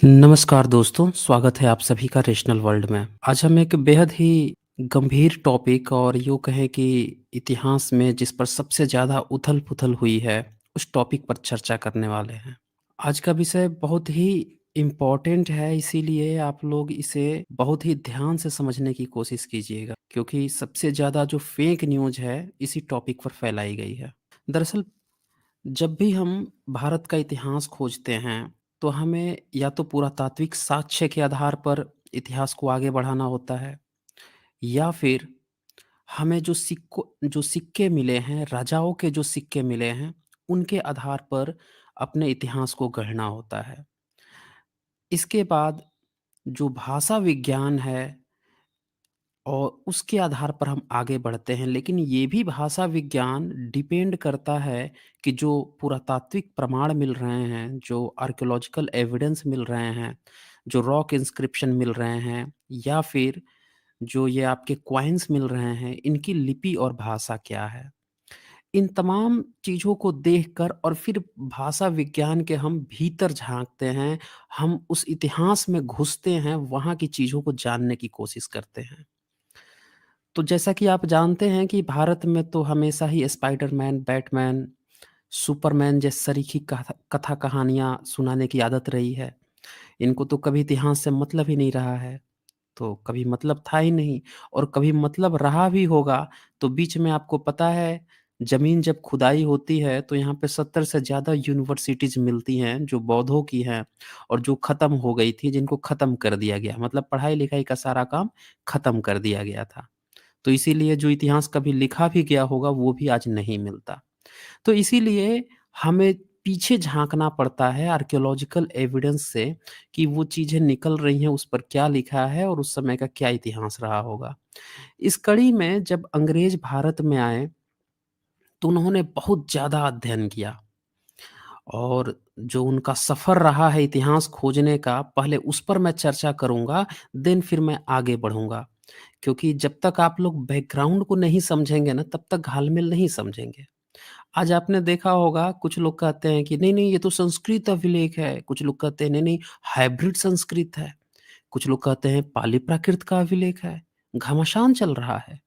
नमस्कार दोस्तों, स्वागत है आप सभी का रेशनल वर्ल्ड में। आज हम एक बेहद ही गंभीर टॉपिक और यूँ कहें कि इतिहास में जिस पर सबसे ज़्यादा उथल-पुथल हुई है, उस टॉपिक पर चर्चा करने वाले हैं। आज का विषय बहुत ही इम्पोर्टेंट है, इसीलिए आप लोग इसे बहुत ही ध्यान से समझने की कोशिश कीजिएगा, क्योंकि सबसे ज़्यादा जो फ़ेक न्यूज़ है, इसी टॉपिक पर फैलाई गई है। दरअसल जब भी हम भारत का इतिहास खोजते हैं, तो हमें या तो पुरातात्विक साक्ष्य के आधार पर इतिहास को आगे बढ़ाना होता है, या फिर हमें जो सिक्के मिले हैं, राजाओं के जो सिक्के मिले हैं, उनके आधार पर अपने इतिहास को गढ़ना होता है। इसके बाद जो भाषा विज्ञान है और उसके आधार पर हम आगे बढ़ते हैं। लेकिन ये भी भाषा विज्ञान डिपेंड करता है कि जो पुरातात्विक प्रमाण मिल रहे हैं, जो आर्कियोलॉजिकल एविडेंस मिल रहे हैं, जो रॉक इंस्क्रिप्शन मिल रहे हैं, या फिर जो ये आपके कॉइन्स मिल रहे हैं, इनकी लिपि और भाषा क्या है। इन तमाम चीज़ों को देखकर और फिर भाषा विज्ञान के हम भीतर झाँकते हैं, हम उस इतिहास में घुसते हैं, वहाँ की चीज़ों को जानने की कोशिश करते हैं। तो जैसा कि आप जानते हैं कि भारत में तो हमेशा ही स्पाइडरमैन, बैटमैन, सुपरमैन जैसी सरीखी कथा कथा कहानियाँ सुनाने की आदत रही है। इनको तो कभी इतिहास से मतलब ही नहीं रहा है, तो कभी मतलब था ही नहीं, और कभी मतलब रहा भी होगा, तो बीच में आपको पता है, ज़मीन जब खुदाई होती है, तो यहाँ पे 70 से ज़्यादा यूनिवर्सिटीज़ मिलती हैं, जो बौद्धों की हैं और जो ख़त्म हो गई थी, जिनको ख़त्म कर दिया गया। मतलब पढ़ाई-लिखाई का सारा काम ख़त्म कर दिया गया था। तो इसीलिए जो इतिहास कभी लिखा भी गया होगा, वो भी आज नहीं मिलता। तो इसीलिए हमें पीछे झाँकना पड़ता है आर्कियोलॉजिकल एविडेंस से, कि वो चीज़ें निकल रही हैं, उस पर क्या लिखा है और उस समय का क्या इतिहास रहा होगा। इस कड़ी में जब अंग्रेज़ भारत में आए, तो उन्होंने बहुत ज़्यादा अध्ययन किया, और जो उनका सफ़र रहा है इतिहास खोजने का, पहले उस पर मैं चर्चा करूँगा, देन फिर मैं आगे बढ़ूँगा। क्योंकि जब तक आप लोग बैकग्राउंड को नहीं समझेंगे ना, तब तक घाल-मेल नहीं समझेंगे। आज आपने देखा होगा, कुछ लोग कहते हैं कि नहीं-नहीं, ये तो संस्कृत अभिलेख है, कुछ लोग कहते हैं नहीं-नहीं, हाइब्रिड संस्कृत है, कुछ लोग कहते हैं पाली प्राकृत का अभिलेख है। घमासान चल रहा है।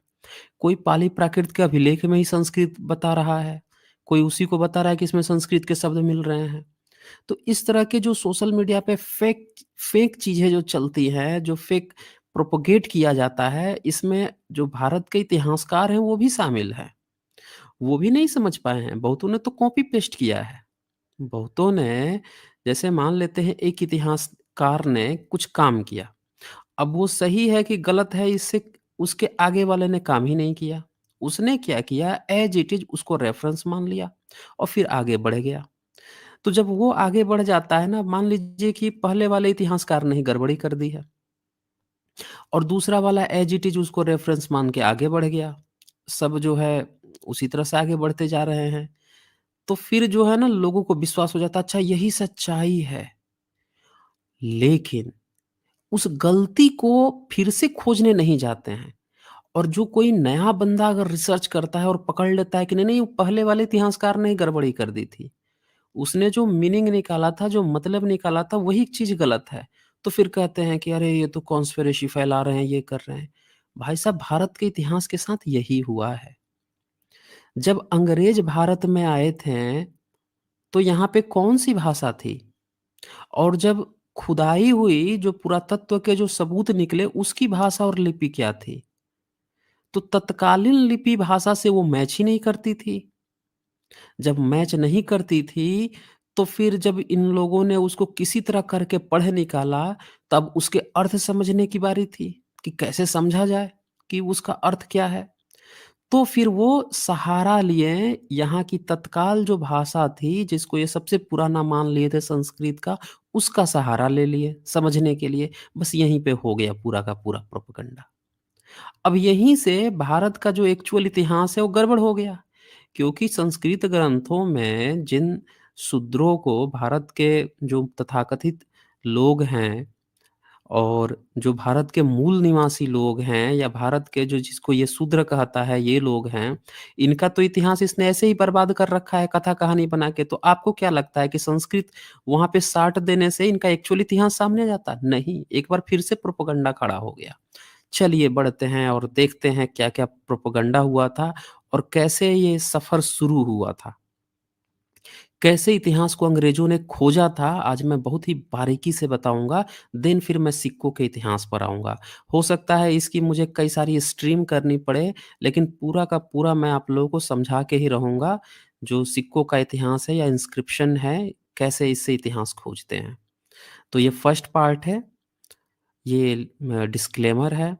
कोई पाली प्राकृत के अभिलेख में ही संस्कृत बता रहा है, कोई उसी को बता रहा है कि इसमें संस्कृत के शब्द मिल रहे हैं। तो इस तरह के जो सोशल मीडिया पे फेक फेक चीज़ें जो चलती हैं, जो फेक प्रोपेगेट किया जाता है, इसमें जो भारत के इतिहासकार हैं, वो भी शामिल हैं। वो भी नहीं समझ पाए हैं, बहुतों ने तो कॉपी पेस्ट किया है। बहुतों ने, जैसे मान लेते हैं एक इतिहासकार ने कुछ काम किया, अब वो सही है कि गलत है, इससे उसके आगे वाले ने काम ही नहीं किया। उसने क्या किया, ऐज़ इट इज़ उसको रेफ़रेंस मान लिया और फिर आगे बढ़ गया। तो जब वो आगे बढ़ जाता है ना, मान लीजिए कि पहले वाले इतिहासकार ने ही गड़बड़ी कर दी है और दूसरा वाला ऐज़ इट इज़ उसको रेफ़रेंस मान के आगे बढ़ गया। सब जो है उसी तरह से आगे बढ़ते जा रहे हैं। तो फिर जो है ना, लोगों को विश्वास हो जाता है, अच्छा यही सच्चाई है। लेकिन उस गलती को फिर से खोजने नहीं जाते हैं, और जो कोई नया बंदा अगर रिसर्च करता है और पकड़ लेता है कि नहीं, नहीं, वो पहले वाले इतिहासकार ने ही गड़बड़ी कर दी थी। उसने जो मीनिंग निकाला था, जो मतलब निकाला था, वही चीज़ गलत है। तो फिर कहते हैं कि अरे ये तो कॉन्स्पिरेसी फैला रहे हैं, ये कर रहे हैं। भाई साहब, भारत के इतिहास के साथ यही हुआ है। जब अंग्रेज भारत में आए थे, तो यहाँ पे कौन-सी भाषा थी? और जब खुदाई हुई, जो पुरातत्व के जो सबूत निकले, उसकी भाषा और लिपि क्या थी? तो तत्कालीन लिपि भाषा से वो मैच ही नहीं करती थी। जब मैच नहीं करती थी, तो फिर जब इन लोगों ने उसको किसी तरह करके पढ़ निकाला, तब उसके अर्थ समझने की बारी थी, कि कैसे समझा जाए, कि उसका अर्थ क्या है? तो फिर वो सहारा लिए, यहाँ की तत्काल जो भाषा थी, जिसको ये सबसे पुराना मान लिए थे संस्कृत का, उसका सहारा ले लिए समझने के लिए। बस यहीं पे हो गया पूरा का पूरा प्रोपेगेंडा। अब यहीं से भारत का जो एक्चुअल इतिहास है, वो गड़बड़ हो गया। क्योंकि संस्कृत ग्रंथों में जिन शूद्रों को, भारत के जो तथाकथित लोग हैं, और जो भारत के मूल निवासी लोग हैं या भारत के जो जिसको ये शूद्र कहता है ये लोग हैं, इनका तो इतिहास इसने ऐसे ही बर्बाद कर रखा है कथा कहानी बना के। तो आपको क्या लगता है कि संस्कृत वहाँ पे साट देने से इनका एक्चुअल इतिहास सामने आ जाता? नहीं, एक बार फिर से प्रोपेगेंडा खड़ा हो गया। चलिए बढ़ते हैं और देखते हैं क्या-क्या प्रोपेगेंडा हुआ था और कैसे ये सफ़र शुरू हुआ था। कैसे इतिहास को अंग्रेज़ों ने खोजा था, आज मैं बहुत ही बारीकी से बताऊँगा, देन फिर मैं सिक्कों के इतिहास पर आऊँगा। हो सकता है इसकी मुझे कई सारी स्ट्रीम करनी पड़े, लेकिन पूरा का पूरा मैं आप लोगों को समझा के ही रहूँगा, जो सिक्कों का इतिहास है या इंस्क्रिप्शन है, कैसे इससे इतिहास खोजते हैं। तो ये फर्स्ट पार्ट है, ये डिस्क्लेमर है।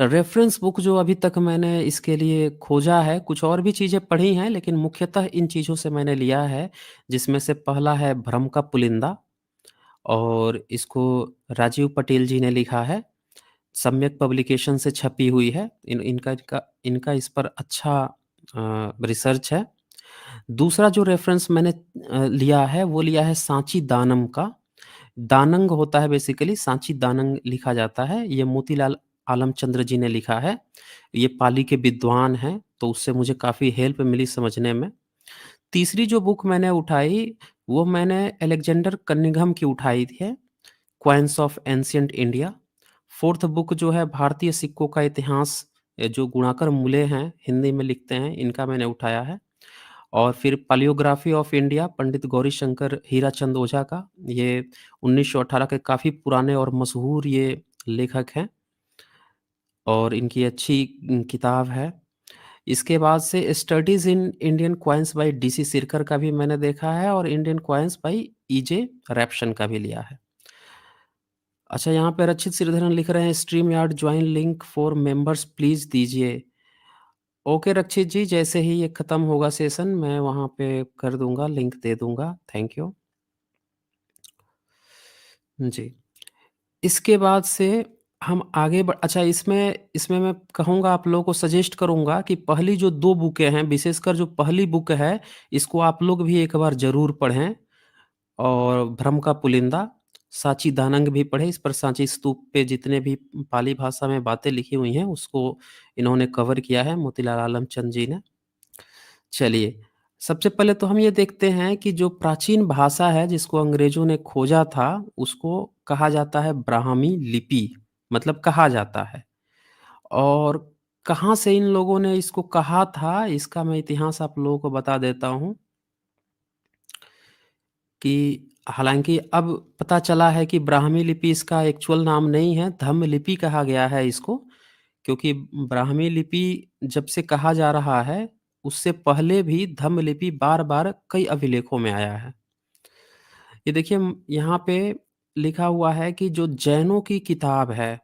रेफ़रेंस बुक जो अभी तक मैंने इसके लिए खोजा है, कुछ और भी चीज़ें पढ़ी हैं, लेकिन मुख्यतः इन चीज़ों से मैंने लिया है, जिसमें से पहला है भ्रम का पुलिंदा और इसको राजीव पटेल जी ने लिखा है। सम्यक पब्लिकेशन से छपी हुई है। इनका इस पर अच्छा रिसर्च है। दूसरा जो रेफ़रेंस मैंने लिया है, वो लिया है सांची दानम का। दानंग होता है बेसिकली, सांची दानंग लिखा जाता है। ये मोतीलाल आलमचंद्र जी ने लिखा है। ये पाली के विद्वान हैं, तो उससे मुझे काफ़ी हेल्प मिली समझने में। तीसरी जो बुक मैंने उठाई, वो मैंने अलेक्जेंडर कनिंघम की उठाई है, coins of ancient India. Fourth book जो है भारतीय सिक्कों का इतिहास, जो गुणाकर मूले हैं, हिंदी में लिखते हैं, इनका मैंने उठाया है। और फिर पालियोग्राफी ऑफ इंडिया पंडित गौरीशंकर हीराचंद ओझा का, ये 1918 के काफ़ी पुराने और मशहूर ये लेखक हैं और इनकी अच्छी किताब है। इसके बाद से studies in Indian coins by DC Sirkar का भी मैंने देखा है और इंडियन कॉइन्स बाय ईजे रैप्शन का भी लिया है। अच्छा, यहाँ पे रचित श्रीधरन लिख रहे हैं stream yard join link for members please दीजिए। ओके रक्षित जी, जैसे ही ये खत्म होगा सेशन मैं वहाँ पे कर दूँगा, लिंक दे दूँगा। Thank you. जी। इसके बाद से हम आगे अच्छा, इसमें इसमें मैं कहूँगा आप लोगों को सजेस्ट करूँगा कि पहली जो 2 बुकें हैं, विशेषकर जो पहली बुक है, इसको आप लोग भी एक बार ज़रूर पढ़ें और भ्रम का पुलिंदा, साची दानंग भी पढ़ें। इस पर सांची स्तूप पे जितने भी पाली भाषा में बातें लिखी हुई हैं, उसको इन्होंने कवर किया है, मोतीलाल आलमचंद जी ने। चलिए, सबसे पहले तो हम ये देखते हैं कि जो प्राचीन भाषा है जिसको अंग्रेज़ों ने खोजा था, उसको कहा जाता है ब्राह्मी लिपि, मतलब कहा जाता है। और कहाँ से इन लोगों ने इसको कहा था, इसका मैं इतिहास आप लोगों को बता देता हूँ कि हालाँकि अब पता चला है कि ब्राह्मी लिपि इसका एक्चुअल नाम नहीं है, धम्म लिपि कहा गया है इसको। क्योंकि ब्राह्मी लिपि जब से कहा जा रहा है, उससे पहले भी धम्म लिपि बार-बार कई अभिलेखों में आया है। ये देखिए यहाँ पे लिखा हुआ है कि जो जैनों की किताब है,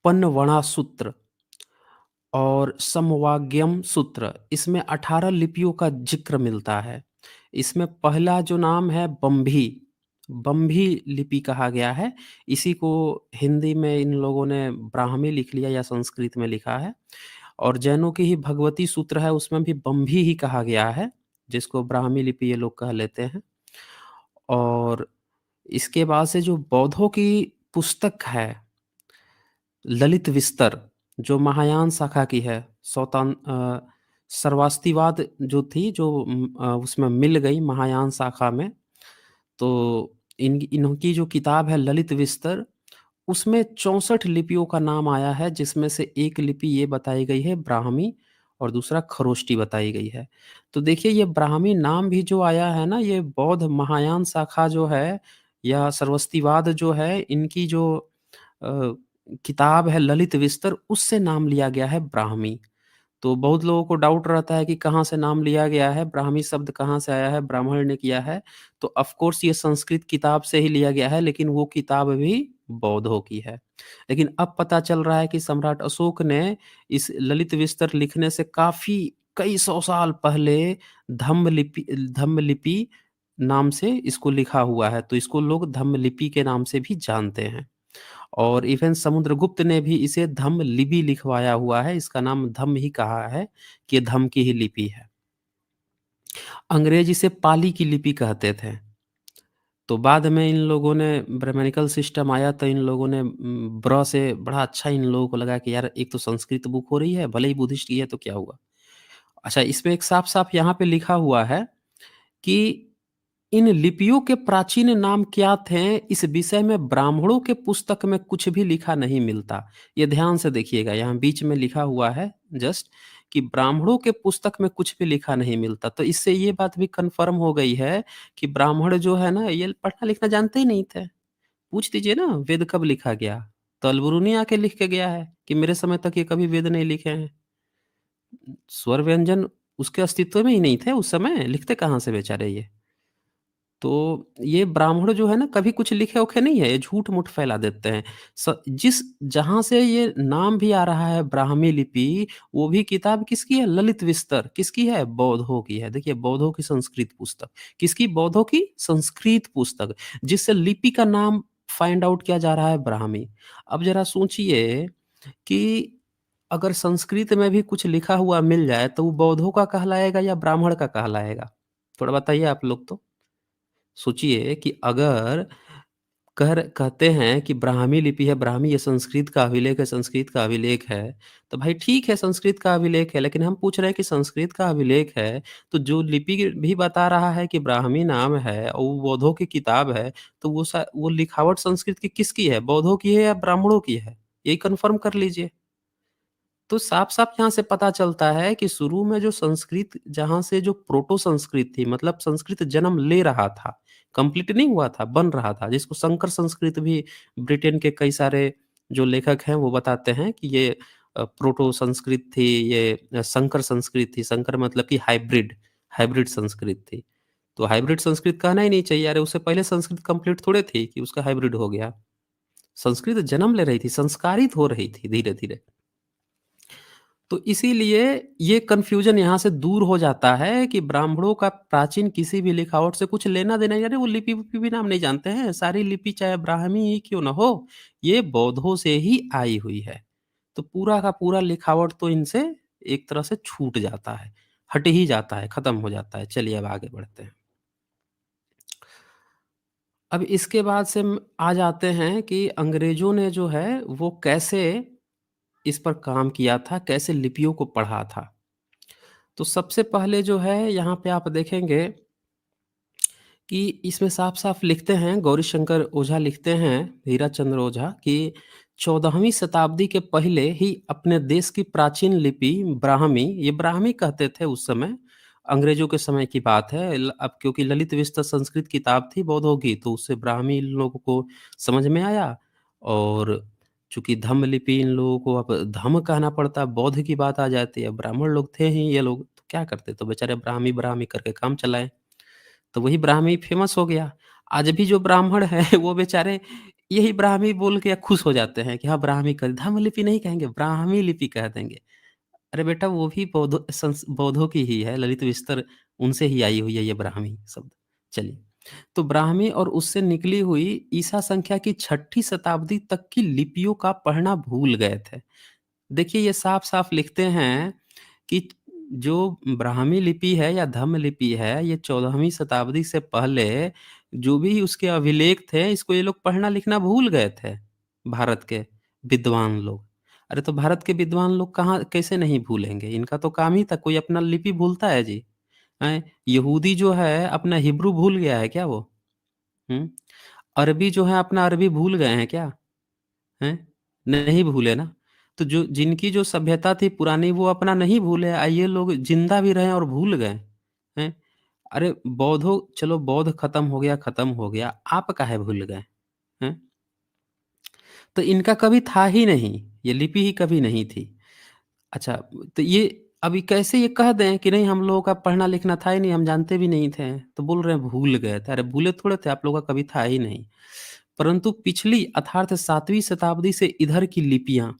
पन्नवणा सूत्र और समवाग्यम सूत्र, इसमें 18 लिपियों का ज़िक्र मिलता है। इसमें पहला जो नाम है बम्भी, बम्भी लिपि कहा गया है। इसी को हिंदी में इन लोगों ने ब्राह्मी लिख लिया या संस्कृत में लिखा है। और जैनों की ही भगवती सूत्र है, उसमें भी बम्भी ही कहा गया है, जिसको ब्राह्मी लिपि ये लोग कह लेते हैं। और इसके बाद से जो बौद्धों की पुस्तक है, ललित विस्तर, जो महायान शाखा की है, सर्वास्तिवाद जो थी, जो उसमें मिल गई महायान शाखा में, तो इनकी जो किताब है ललित विस्तर, उसमें 64 लिपियों का नाम आया है, जिसमें से एक लिपि ये बताई गई है ब्राह्मी और दूसरा खरोष्टी बताई गई है। तो देखिए ये ब्राह्मी नाम भी जो आया है ना, ये बौद्ध महायान शाखा जो है या सरस्वतीवाद जो है, इनकी जो अ, किताब है ललित विस्तर, उससे नाम लिया गया है ब्राह्मी। तो बहुत लोगों को डाउट रहता है कि कहाँ से नाम लिया गया है, ब्राह्मी शब्द कहाँ से आया है, ब्राह्मण ने किया है। तो ऑफ़ कोर्स ये संस्कृत किताब से ही लिया गया है, लेकिन वो किताब भी बौद्धों की है। लेकिन अब पता चल रहा है कि सम्राट अशोक ने इस ललित विस्तर लिखने से काफ़ी कई सौ साल पहले धम्म लिपि नाम से इसको लिखा हुआ है, तो इसको लोग धम्म लिपि के नाम से भी जानते हैं। और इवन समुद्रगुप्त ने भी इसे धम्म लिपि लिखवाया हुआ है, इसका नाम धम्म ही कहा है कि ये धम्म की ही लिपि है। अंग्रेज इसे पाली की लिपि कहते थे। तो बाद में इन लोगों ने ब्राह्मणिकल सिस्टम आया तो इन लोगों ने ब्र से बड़ा अच्छा इन लोगों को लगा कि यार एक तो संस्कृत बुक हो रही है, भले ही बुद्धिस्ट की है तो क्या हुआ। अच्छा इसमें एक साफ-साफ यहाँ पे लिखा हुआ है कि इन लिपियों के प्राचीन नाम क्या थे, इस विषय में ब्राह्मणों के पुस्तक में कुछ भी लिखा नहीं मिलता। ये ध्यान से देखिएगा, यहाँ बीच में लिखा हुआ है जस्ट कि ब्राह्मणों के पुस्तक में कुछ भी लिखा नहीं मिलता। तो इससे ये बात भी कन्फर्म हो गई है कि ब्राह्मण जो है ना, ये पढ़ना-लिखना जानते ही नहीं थे। पूछ लीजिए ना वेद कब लिखा गया? तो अलबरूनी आके लिख के गया है कि मेरे समय तक ये कभी वेद नहीं लिखे हैं। स्वर व्यंजन उसके अस्तित्व में ही नहीं थे उस समय, लिखते कहाँ से बेचारे ये? तो ये ब्राह्मण जो है ना कभी कुछ लिखे-उखे नहीं है, ये झूठ-मूठ फैला देते हैं। जिस जहाँ से ये नाम भी आ रहा है ब्राह्मी लिपि, वो भी किताब किसकी है? ललित विस्तर, किसकी है? बौद्धों की है। देखिए बौद्धों की संस्कृत पुस्तक, किसकी? बौद्धों की संस्कृत पुस्तक, जिससे लिपि का नाम फाइंड आउट किया जा रहा है ब्राह्मी। अब ज़रा सोचिए कि अगर संस्कृत में भी कुछ लिखा हुआ मिल जाए, तो वो बौद्धों का कहलाएगा या ब्राह्मण का कहलाएगा? थोड़ा बताइए आप लोग तो। सोचिए कि अगर कहते हैं कि ब्राह्मी लिपि है, ब्राह्मी ये संस्कृत का अभिलेख है, संस्कृत का अभिलेख है, तो भाई ठीक है संस्कृत का अभिलेख है, लेकिन हम पूछ रहे हैं कि संस्कृत का अभिलेख है, तो जो लिपि भी बता रहा है कि ब्राह्मी नाम है और वो बौद्धों की किताब है, तो वो लिखावट संस्कृत की किसकी है? बौद्धों की है या ब्राह्मणों की है? यही कन्फर्म कर लीजिए। तो साफ-साफ यहाँ से पता चलता है कि शुरू में जो संस्कृत जहाँ से जो प्रोटो संस्कृत थी मतलब संस्कृत जन्म ले रहा था, कंप्लीट नहीं हुआ था, बन रहा था, जिसको संकर संस्कृत भी ब्रिटेन के कई सारे जो लेखक हैं वो बताते हैं कि ये प्रोटो संस्कृत थी, ये संकर संस्कृत थी, संकर मतलब कि हाइब्रिड, हाइब्रिड संस्कृत थी। तो हाइब्रिड संस्कृत कहना ही नहीं चाहिए, अरे उससे पहले संस्कृत कंप्लीट थोड़े थी कि उसका हाइब्रिड हो गया। संस्कृत जन्म ले रही थी, संस्कारित हो रही थी धीरे-धीरे। तो इसीलिए ये कन्फ्यूज़न यहाँ से दूर हो जाता है कि ब्राह्मणों का प्राचीन किसी भी लिखावट से कुछ लेना-देना नहीं, अरे वो लिपि-विपि भी नाम नहीं जानते हैं, सारी लिपि चाहे ब्राह्मी ही क्यों ना हो, ये बौद्धों से ही आई हुई है। तो पूरा का पूरा लिखावट तो इनसे एक तरह से छूट जाता है, हट ही जाता है, खत्म हो जाता है। चलिए अब आगे बढ़ते हैं। अब इसके बाद से आ जाते हैं कि अंग्रेज़ों ने जो है वो कैसे इस पर काम किया था, कैसे लिपियों को पढ़ा था। तो सबसे पहले जो है यहाँ पे आप देखेंगे कि इसमें साफ-साफ लिखते हैं गौरीशंकर ओझा लिखते हैं, हीरा चंद्र ओझा कि 14वीं शताब्दी के पहले ही अपने देश की प्राचीन लिपि ब्राह्मी, ये ब्राह्मी कहते थे उस समय, अंग्रेज़ों के समय की बात है। अब क्योंकि ललित विस्तर संस्कृत किताब थी बौद्धों की, तो उससे ब्राह्मी इन लोगों को समझ में आया और चूँकि धम्म लिपि इन लोगों को अब धम्म कहना पड़ता है, बौद्ध की बात आ जाती है। ब्राह्मण लोग थे ही ये लोग, तो क्या करते? तो बेचारे ब्राह्मी, ब्राह्मी करके काम चलाए। तो वही ब्राह्मी फ़ेमस हो गया। आज भी जो ब्राह्मण हैं वो बेचारे यही ब्राह्मी बोल के खुश हो जाते हैं कि हाँ, ब्राह्मी कर धम्म लिपि नहीं कहेंगे, ब्राह्मी लिपि कह देंगे। अरे बेटा वो भी बौद्धों की ही है, ललित विस्तर उनसे ही आई हुई है ये ब्राह्मी शब्द। चलिए, तो ब्राह्मी और उससे निकली हुई ईसा संख्या की 6ठी शताब्दी तक की लिपियों का पढ़ना भूल गए थे। देखिए ये साफ-साफ लिखते हैं कि जो ब्राह्मी लिपि है या धम्म लिपि है, ये 14वीं शताब्दी से पहले जो भी उसके अभिलेख थे, इसको ये लोग पढ़ना-लिखना भूल गए थे, भारत के विद्वान लोग। अरे! तो भारत के विद्वान लोग कहाँ कैसे नहीं भूलेंगे? इनका तो काम ही था, कोई अपना लिपि भूलता है जी? हैं? यहूदी जो है अपना हिब्रू भूल गया है क्या वो? हुँ? अरबी जो है अपना अरबी भूल गए हैं क्या? हैं? नहीं भूले ना। तो जो जिनकी जो सभ्यता थी पुरानी वो अपना नहीं भूले, ये लोग ज़िंदा भी रहे और भूल गए, हैं? अरे चलो बौद्ध खत्म हो गया, आप काहे भूल गए? हैं? तो इनका कभी था ही नहीं, ये लिपि ही कभी नहीं थी। अच्छा, तो ये अभी कैसे ये कह दें कि नहीं हम लोगों का पढ़ना-लिखना था ही नहीं, हम जानते भी नहीं थे, तो बोल रहे हैं भूल गए थे। अरे भूले थोड़े थे, आप लोगों का कभी था ही नहीं। परंतु पिछली अर्थात 7वीं शताब्दी से इधर की लिपियाँ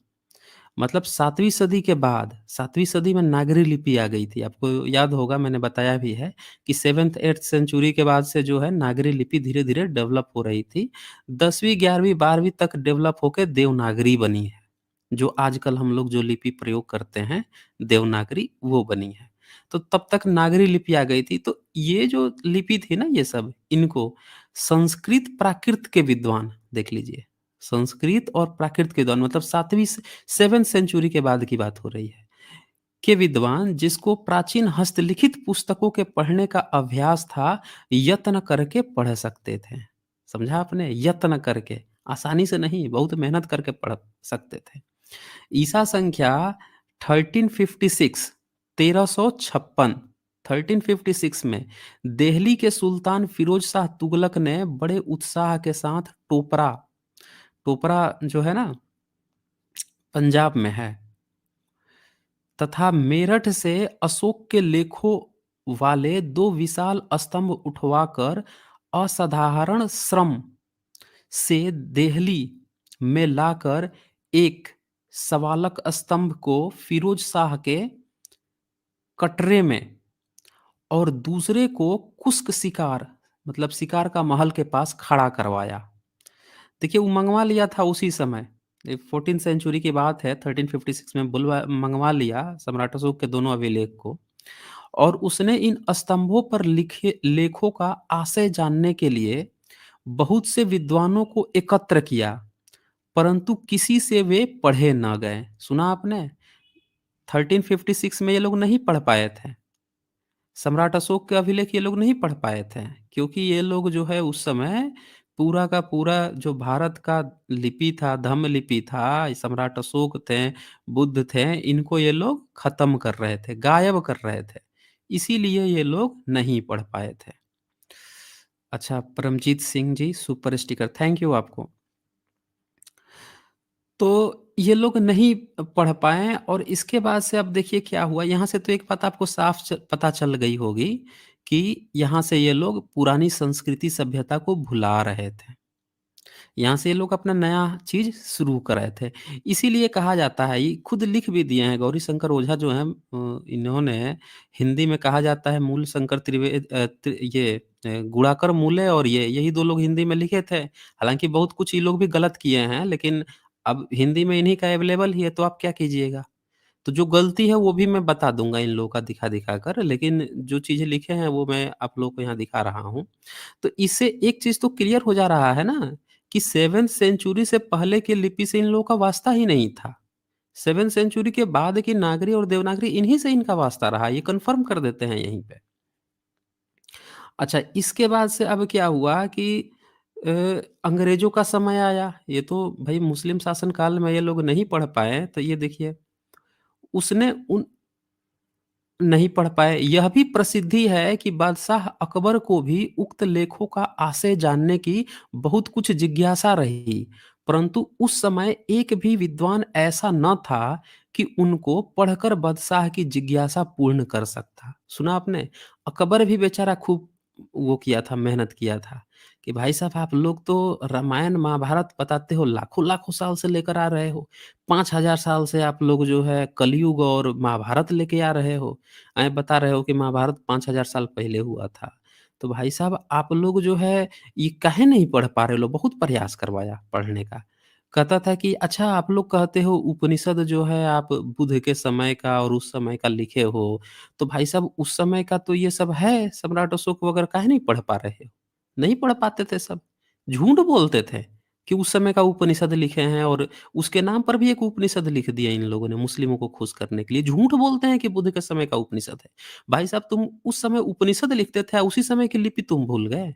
मतलब 7वीं सदी के बाद 7वीं सदी में नागरी लिपि आ गई थी। आपको याद होगा मैंने बताया भी है कि 7th-8th सेंचुरी के बाद से जो है नागरी लिपि धीरे-धीरे डेवलप हो रही थी। 10वीं, 11वीं, 12वीं तक डेवलप होके देवनागरी बनी है। जो आजकल हम लोग जो लिपि प्रयोग करते हैं, देवनागरी वो बनी है। तो तब तक नागरी लिपि आ गई थी। तो ये जो लिपि थी ना ये सब, इनको संस्कृत प्राकृत के विद्वान देख लीजिए, संस्कृत और प्राकृत के विद्वान मतलब 7वीं से 7th सेंचुरी के बाद की बात हो रही है, के विद्वान जिसको प्राचीन हस्तलिखित पुस्तकों के पढ़ने का अभ्यास था, यत्न करके पढ़ सकते थे। समझा आपने? यत्न करके, आसानी से नहीं, बहुत मेहनत करके पढ़ सकते थे। ईसा संख्या 1356 1356 1356 में दिल्ली के सुल्तान फिरोज शाह तुगलक ने बड़े उत्साह के साथ टोपरा, टोपरा जो है ना पंजाब में है, तथा मेरठ से अशोक के लेखों वाले दो विशाल स्तंभ उठवाकर असाधारण श्रम से देहली में लाकर एक सवालक स्तंभ को फिरोज शाह के कटरे में और दूसरे को कुस्क शिकार मतलब शिकार का महल के पास खड़ा करवाया। देखिए वो मंगवा लिया था उसी समय, 14th सेंचुरी की बात है, 1356 में बुलवा मंगवा लिया सम्राट अशोक के दोनों अभिलेख को, और उसने इन स्तंभों पर लिखे लेखों का आशय जानने के लिए बहुत से विद्वानों को एकत्र किया, परंतु किसी से वे पढ़े न गए। सुना आपने? 1356 में ये लोग नहीं पढ़ पाए थे, सम्राट अशोक के अभिलेख ये लोग नहीं पढ़ पाए थे, क्योंकि ये लोग जो है उस समय पूरा का पूरा जो भारत का लिपि था, धम्म लिपि था, सम्राट अशोक थे, बुद्ध थे, इनको ये लोग खत्म कर रहे थे, गायब कर रहे थे, इसीलिए ये लोग नहीं पढ़ पाए थे। अच्छा, Paramjit Singh ji super sticker, thank you आपको। तो ये लोग नहीं पढ़ पाए और इसके बाद से अब देखिए क्या हुआ, यहाँ से तो एक बात आपको साफ पता चल गई होगी कि यहाँ से ये लोग पुरानी संस्कृति सभ्यता को भुला रहे थे। यहाँ से ये लोग अपना नया चीज़ शुरू कर रहे थे। इसीलिए कहा जाता है, ये खुद लिख भी दिए हैं गौरीशंकर ओझा जो हैं, इन्होंने हिंदी में कहा जाता है मूल शंकर गुणाकर मूले, और ये यही 2 लोग हिंदी में लिखे थे। हालाँकि बहुत कुछ ये लोग भी गलत किए हैं, लेकिन अब हिंदी में इन्हीं का अवेलेबल ही है, तो आप क्या कीजिएगा? तो जो गलती है वो भी मैं बता दूँगा इन लोगों का दिखा-दिखा कर, लेकिन जो चीज़ें लिखे हैं वो मैं आप लोगों को यहाँ दिखा रहा हूँ। तो इससे एक चीज़ तो क्लियर हो जा रहा है ना कि 7th सेंचुरी से पहले की लिपि से इन लोगों का वास्ता ही नहीं था। 7th सेंचुरी के बाद की नागरी और देवनागरी इन्हीं से इनका वास्ता रहा, ये कन्फर्म कर देते हैं यहीं पे। अच्छा, इसके बाद से अब क्या हुआ कि अ, अंग्रेज़ों का समय आया, ये तो भई मुस्लिम शासन काल में ये लोग नहीं पढ़ पाए, तो ये देखिए उसने उन नहीं पढ़ पाए। यह भी प्रसिद्धि है कि बादशाह अकबर को भी उक्त लेखों का आशय जानने की बहुत कुछ जिज्ञासा रही, परंतु उस समय एक भी विद्वान ऐसा न था कि उनको पढ़कर बादशाह की जिज्ञासा पूर्ण कर सकता। सुना आपने? अकबर भी बेचारा खूब वो किया था, मेहनत किया था कि भाई साहब आप लोग तो रामायण, महाभारत बताते हो, लाखों-लाखों साल से लेकर आ रहे हो। 5000 साल से आप लोग जो है कलयुग और महाभारत लेके आ रहे हो। बता रहे हो कि महाभारत 5000 साल पहले हुआ था। तो भाई साहब आप लोग जो है ये काहे नहीं पढ़ पा रहे हो? बहुत प्रयास करवाया पढ़ने का। कहता था कि अच्छा आप लोग कहते हो उपनिषद जो है आप बुद्ध के समय का और उस समय का लिखे हो, तो भाई साहब उस समय का तो ये सब है, सम्राट अशोक वगैरह काहे नहीं पढ़ पा रहे हो? नहीं पढ़ पाते थे सब। झूठ बोलते थे कि उस समय का उपनिषद लिखे हैं, और उसके नाम पर भी एक उपनिषद लिख दिया इन लोगों ने मुस्लिमों को खुश करने के लिए। झूठ बोलते हैं कि बुद्ध के समय का उपनिषद है। भाई साहब तुम उस समय उपनिषद लिखते थे, उसी समय की लिपि तुम भूल गए,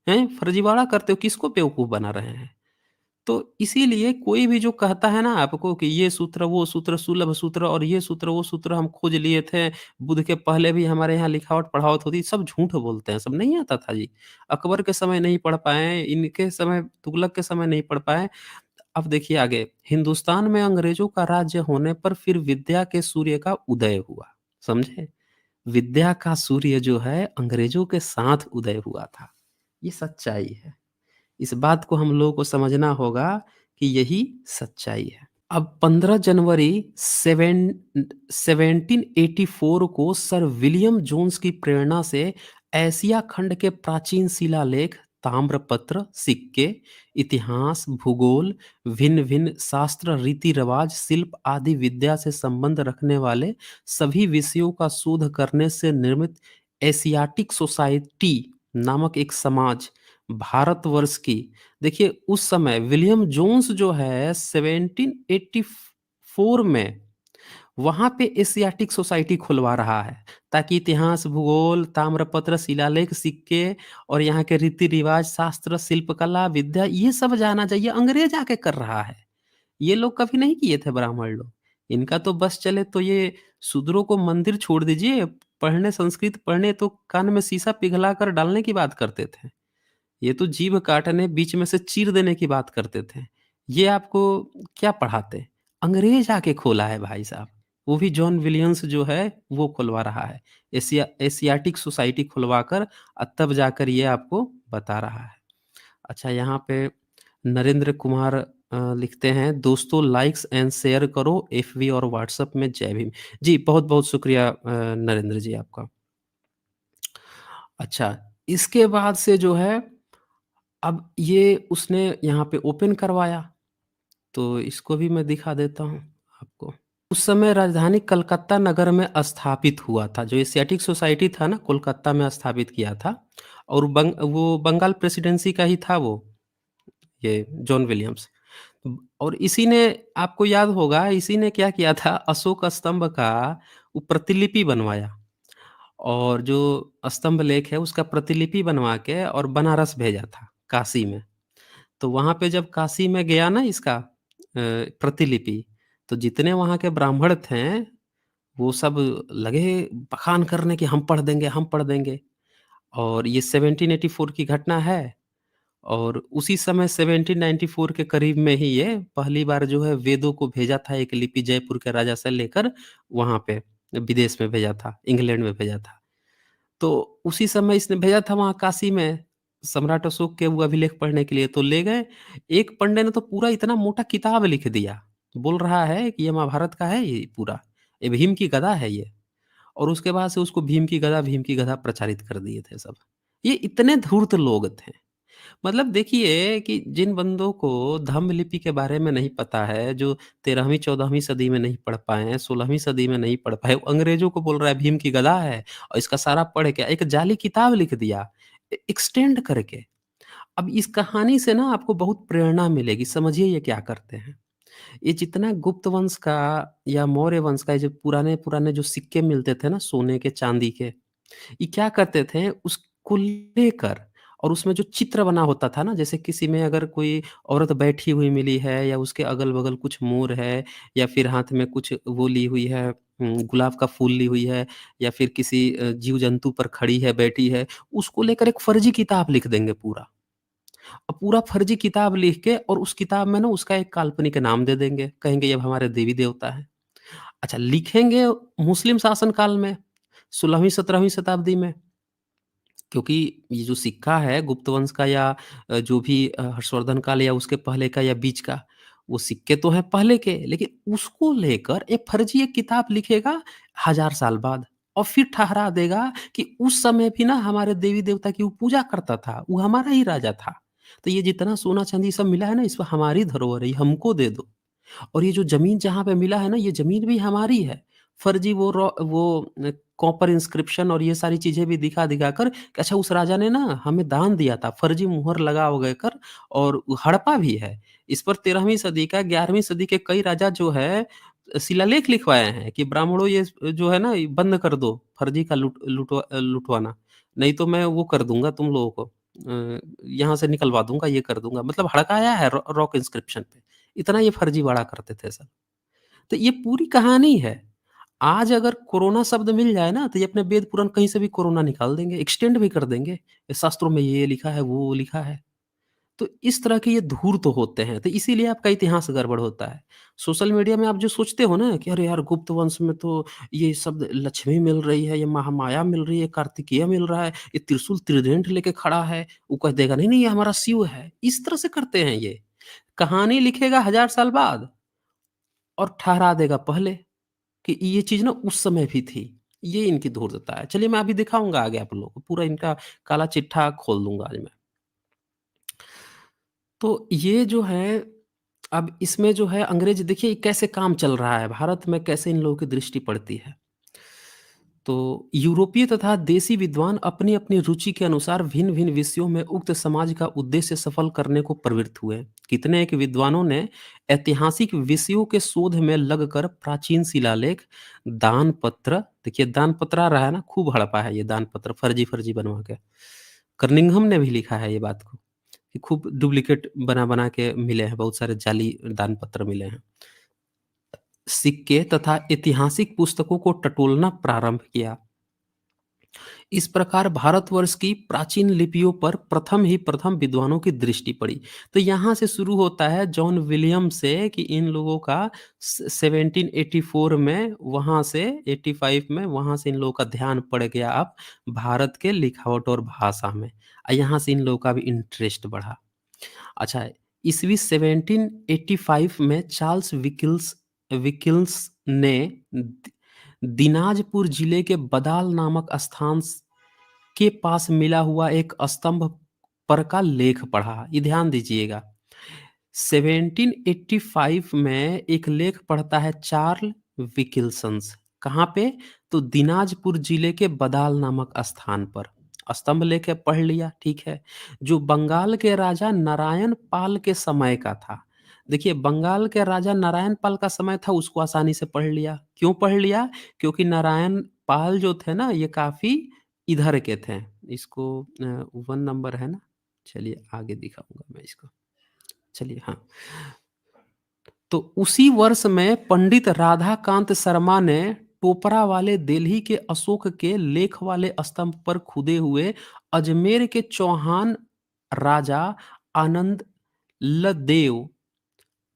हैं? फर्जीवाड़ा करते हो, किसको बेवकूफ़ बना रहे हैं? तो इसीलिए कोई भी जो कहता है ना आपको कि ये सूत्र, वो सूत्र, सुलभ सूत्र और ये सूत्र, वो सूत्र हम खोज लिए थे, बुध के पहले भी हमारे यहाँ लिखावट-पढ़ावट होती, सब झूठ बोलते हैं, सब नहीं आता था जी। अकबर के समय नहीं पढ़ पाए, इनके समय तुगलक के समय नहीं पढ़ पाए। अब देखिए आगे, हिंदुस्तान में अंग्रेज़ों का राज्य होने पर फिर विद्या के सूर्य का उदय हुआ, समझे? विद्या का सूर्य जो है अंग्रेज़ों के साथ उदय हुआ था, ये सच्चाई है। इस बात को हम लोगों को समझना होगा कि यही सच्चाई है। अब 15 जनवरी 1784 को सर विलियम जोन्स की प्रेरणा से एशिया खंड के प्राचीन शिलालेख ताम्रपत्र, सिक्के, इतिहास, भूगोल, भिन्न-भिन्न शास्त्र, रीति-रिवाज, शिल्प आदि विद्या से संबंध रखने वाले सभी विषयों का शोध करने से निर्मित एशियाटिक सोसाइटी नामक एक समाज भारतवर्ष की देखिए उस समय विलियम जोन्स जो है 1784 में वहाँ पे एशियाटिक सोसाइटी खुलवा रहा है, ताकि इतिहास, भूगोल, ताम्रपत्र, शिलालेख, सिक्के और यहाँ के रीति-रिवाज, शास्त्र, शिल्पकला, विद्या ये सब जाना चाहिए, अंग्रेज आके कर रहा है। ये लोग कभी नहीं किए थे ब्राह्मण लोग। इनका तो बस चले तो ये शूद्रों को मंदिर छोड़ दीजिए, पढ़ने संस्कृत पढ़ने तो कान में शीशा पिघला कर डालने की बात करते थे। ये तो जीभ काटने, बीच में से चीर देने की बात करते थे। ये आपको क्या पढ़ाते? अंग्रेज आके खोला है भाई साहब। वो भी जॉन विलियम्स जो है, वो खुलवा रहा है। एशियाटिक सोसाइटी खुलवाकर तब जाकर ये आपको बता रहा है। अच्छा यहाँ पे नरेंद्र कुमार लिखते हैं, दोस्तों लाइक्स एंड शेयर करो एफबी और व्हाट्सएप में जय भीम। जी, बहुत-बहुत शुक्रिया नरेंद्र जी आपका। अच्छा, इसके बाद से जो है अब ये उसने यहाँ पे ओपन करवाया, तो इसको भी मैं दिखा देता हूँ आपको। उस समय राजधानी कलकत्ता नगर में स्थापित हुआ था, जो एशियाटिक सोसाइटी था ना, कोलकाता में स्थापित किया था और वो बंगाल प्रेसिडेंसी का ही था वो, ये जॉन विलियम्स। और इसी ने आपको याद होगा, इसी ने क्या किया था, अशोक स्तंभ का वो प्रतिलिपि बनवाया और जो स्तंभ लेख है, उसका प्रतिलिपि बनवा के और बनारस भेजा था, काशी में। तो वहाँ पे जब काशी में गया ना इसका प्रतिलिपि, तो जितने वहाँ के ब्राह्मण थे, वो सब लगे बखान करने कि हम पढ़ देंगे, हम पढ़ देंगे। और ये 1784 की घटना है और उसी समय 1794 के करीब में ही ये पहली बार जो है वेदों को भेजा था, एक लिपि जयपुर के राजा से लेकर वहाँ पे विदेश में भेजा था, इंग्लैंड में भेजा था। तो उसी समय इसने भेजा था वहाँ काशी में, सम्राट अशोक के वो अभिलेख पढ़ने के लिए, तो ले गए। एक पंडे ने तो पूरा इतना मोटा किताब लिख दिया। बोल रहा है कि ये महाभारत का है ये पूरा, ये भीम की गदा है ये। और उसके बाद से उसको भीम की गदा प्रचारित कर दिए थे सब। ये इतने धूर्त लोग थे। मतलब देखिए कि जिन बंदों को धम्म लिपि के बारे में नहीं पता है, जो 13वीं 14वीं सदी में नहीं पढ़ पाए हैं, 16वीं सदी में नहीं पढ़ पाए, वो अंग्रेज़ों को बोल रहा है भीम की गदा है और इसका सारा पढ़ के एक जाली किताब लिख दिया एक्सटेंड करके। अब इस कहानी से ना आपको बहुत प्रेरणा मिलेगी, समझिए ये क्या करते हैं। ये जितना गुप्त वंश का या मौर्य वंश का ये जो पुराने-पुराने जो सिक्के मिलते थे ना सोने के, चांदी के, ये क्या करते थे उसको लेकर और उसमें जो चित्र बना होता था ना, जैसे किसी में अगर कोई औरत बैठी हुई मिली है या उसके अगल-बगल कुछ मोर है या फिर हाथ में कुछ वो ली हुई है गुलाब का फूल ली हुई है या फिर किसी जीव-जंतु पर खड़ी है, बैठी है, उसको लेकर एक फर्जी किताब लिख देंगे पूरा। और पूरा फर्जी किताब लिख के और उस किताब में ना उसका एक काल्पनिक नाम दे देंगे, कहेंगे ये हमारे देवी-देवता हैं। अच्छा लिखेंगे मुस्लिम शासन काल में 16वीं 17वीं शताब्दी में। क्योंकि ये जो सिक्का है गुप्त वंश का या जो भी हर्षवर्धन काल या उसके पहले का या बीच का, वो सिक्के तो हैं पहले के, लेकिन उसको लेकर एक फर्जी एक किताब लिखेगा 1000 साल बाद और फिर ठहरा देगा कि उस समय भी ना हमारे देवी-देवता की वो पूजा करता था, वो हमारा ही राजा था। तो ये जितना सोना-चांदी सब मिला है ना, इसमें हमारी धरोहर है, ये हमको दे दो। और ये जो ज़मीन जहाँ पे मिला है ना, ये ज़मीन भी हमारी है। फर्जी वो कॉपर इंस्क्रिप्शन और ये सारी चीज़ें भी दिखा-दिखा कर कि अच्छा उस राजा ने ना हमें दान दिया था, फर्जी मुहर लगा-वगा कर और हड़पा भी है। इस पर 13वीं सदी का 11वीं सदी के कई राजा जो है शिलालेख लिखवाए हैं कि ब्राह्मणों ये जो है ना ये बंद कर दो, फर्जी का लुटवाना। नहीं तो मैं वो कर दूँगा तुम लोगों को यहाँ से निकलवा दूँगा, ये कर दूँगा। मतलब हड़काया है रॉक इंस्क्रिप्शन पे। इतना ये फर्जीवाड़ा करते थे सब। तो ये पूरी कहानी है। आज अगर कोरोना शब्द मिल जाए ना, तो ये अपने वेद पुराण कहीं से भी कोरोना निकाल देंगे, एक्सटेंड भी कर देंगे। ये शास्त्रों में ये लिखा है, वो लिखा है। तो इस तरह के ये धूर्त होते हैं, तो इसीलिए आपका इतिहास गड़बड़ होता है। सोशल मीडिया में आप जो सोचते हो ना कि अरे यार गुप्त वंश में तो ये शब्द लक्ष्मी मिल रही है, ये महामाया मिल रही है, कार्तिकेय मिल रहा है, ये त्रिशूल त्रिदंड लेके खड़ा है, वो कह देगा नहीं, नहीं ये हमारा शिव है। इस तरह से करते हैं ये। कहानी लिखेगा 1000 साल बाद और ठहरा देगा पहले कि ये चीज़ ना उस समय भी थी। ये इनकी धूर्तता है। चलिए मैं अभी दिखाऊँगा आगे आप लोगों को, पूरा इनका काला चिट्ठा खोल दूँगा आज मैं। तो ये जो है, अब इसमें जो है अंग्रेज देखिए कैसे काम चल रहा है, भारत में कैसे इन लोगों की दृष्टि पड़ती है। तो यूरोपीय तथा देसी विद्वान अपनी-अपनी रुचि के अनुसार भिन्न-भिन्न विषयों में उक्त समाज का उद्देश्य सफल करने को प्रवृत्त हुए। कितने एक विद्वानों ने ऐतिहासिक विषयों के शोध में लगकर प्राचीन शिलालेख, दानपत्र, देखिए दानपत्र आ रहा है ना, खूब हड़पा है ये दानपत्र फर्जी-फर्जी बनवा के। कर्निंघम ने भी लिखा है ये बात को, कि खूब डुप्लीकेट बना-बना के मिले हैं, बहुत सारे जाली दानपत्र मिले हैं। सिक्के तथा ऐतिहासिक पुस्तकों को टटोलना प्रारंभ किया। इस प्रकार भारतवर्ष की प्राचीन लिपियों पर प्रथम ही प्रथम विद्वानों की दृष्टि पड़ी। तो यहाँ से शुरू होता है जॉन विलियम से, कि इन लोगों का 1784 में, वहाँ से 85 में, वहाँ से इन लोगों का ध्यान पड़ गया अब भारत के लिखावट और भाषा में। यहाँ से इन लोगों का भी इंटरेस्ट बढ़ा। अच्छा, ईस्वी 1785 में चार्ल्स विकिल्स ने दिनाजपुर जिले के बदाल नामक स्थान के पास मिला हुआ एक स्तंभ पर का लेख पढ़ा। ये ध्यान दीजिएगा, 1785 में एक लेख पढ़ता है चार्ल विकिल्सन्स। कहाँ पे? तो दिनाजपुर जिले के बदाल नामक स्थान पर स्तंभ लेके पढ़ लिया, ठीक है। जो बंगाल के राजा नारायण पाल के समय का था। देखिए बंगाल के राजा नारायण पाल का समय था, उसको आसानी से पढ़ लिया। क्यों पढ़ लिया? क्योंकि नारायण पाल जो थे ना, ये काफी इधर के थे। इसको 1 नंबर है ना? चलिए आगे दिखाऊँगा मैं इसको। चलिए हाँ। तो उसी वर्ष में पंडित राधाकांत शर्मा ने टोपरा वाले दिल्ली के अशोक के लेख वाले स्तंभ पर खुदे हुए अजमेर के चौहान राजा आनंद लदेव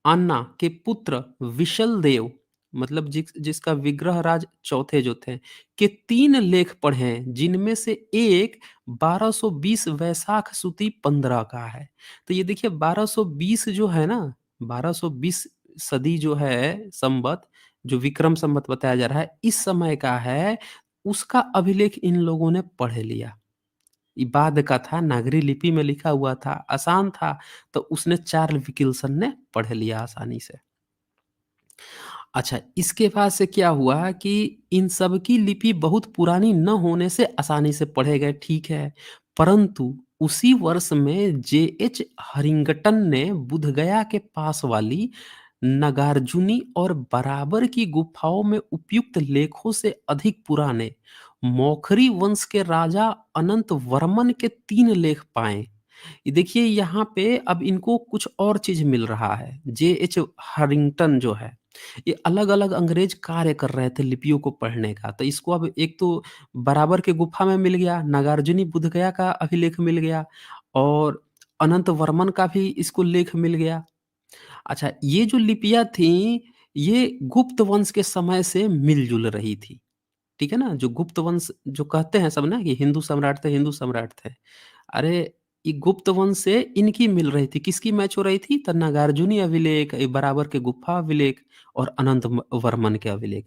अन्ना के पुत्र विशल देव, मतलब जिसका विग्रह राज चौथे जो थे, के 3 लेख पढ़े हैं, जिनमें से एक 1220 वैशाख सुदी 15 का है। तो ये देखिए 1220 जो है ना, 1220 सदी जो है संवत, जो विक्रम संवत बताया जा रहा है, इस समय का है, उसका अभिलेख इन लोगों ने पढ़ लिया। ये बाद का था, नागरी लिपि में लिखा हुआ था, आसान था, तो उसने चार्ल विकिल्सन ने पढ़ लिया आसानी से। अच्छा, इसके बाद से क्या हुआ कि इन सब की लिपि बहुत पुरानी न होने से आसानी से पढ़े गए, ठीक है। परंतु उसी वर्ष में जे.एच. हरिंगटन ने बुधगया के पास वाली नागार्जुनी और बराबर की गुफाओं में उपयुक्त लेखों से अधिक पुराने मौखरी वंश के राजा अनंत वर्मन के 3 लेख पाए। ये देखिए यहाँ पे अब इनको कुछ और चीज मिल रहा है। जे.एच. हरिंगटन जो है, ये अलग-अलग अंग्रेज कार्य कर रहे थे लिपियों को पढ़ने का। तो इसको अब एक तो बराबर के गुफा में मिल गया, नागार्जुनी बुधगया का अभिलेख मिल गया, और अनंत वर्मन का भी इसको लेख मिल गया। अच्छा, ये जो लिपियाँ थीं, ये गुप्त वंश के समय से मिल-जुल रही थी। ठीक है ना? जो गुप्त वंश जो कहते हैं सब ना, कि हिंदू सम्राट थे, हिंदू सम्राट थे। अरे! ये गुप्त वंश से इनकी मिल रही थी। किसकी मैच हो रही थी? तो नागार्जुनी अभिलेख, बराबर के गुफा अभिलेख और अनंत वर्मन के अभिलेख।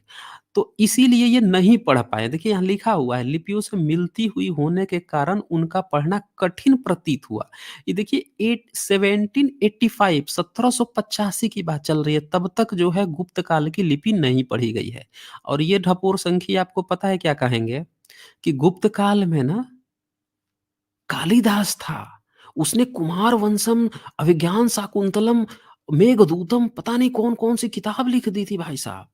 तो इसीलिए ये नहीं पढ़ पाए। देखिए यहाँ लिखा हुआ है, लिपियों से मिलती हुई होने के कारण उनका पढ़ना कठिन प्रतीत हुआ। ये देखिए 1785 1785 की बात चल रही है, तब तक जो है गुप्त काल की लिपि नहीं पढ़ी गई है। और ये ढपोर संखी आपको पता है क्या कहेंगे? कि गुप्त काल में ना कालिदास था। उसने कुमार वंशम, अभिज्ञान शाकुंतलम, मेघदूतम, पता नहीं कौन-कौन सी किताब लिख दी थी भाई साहब।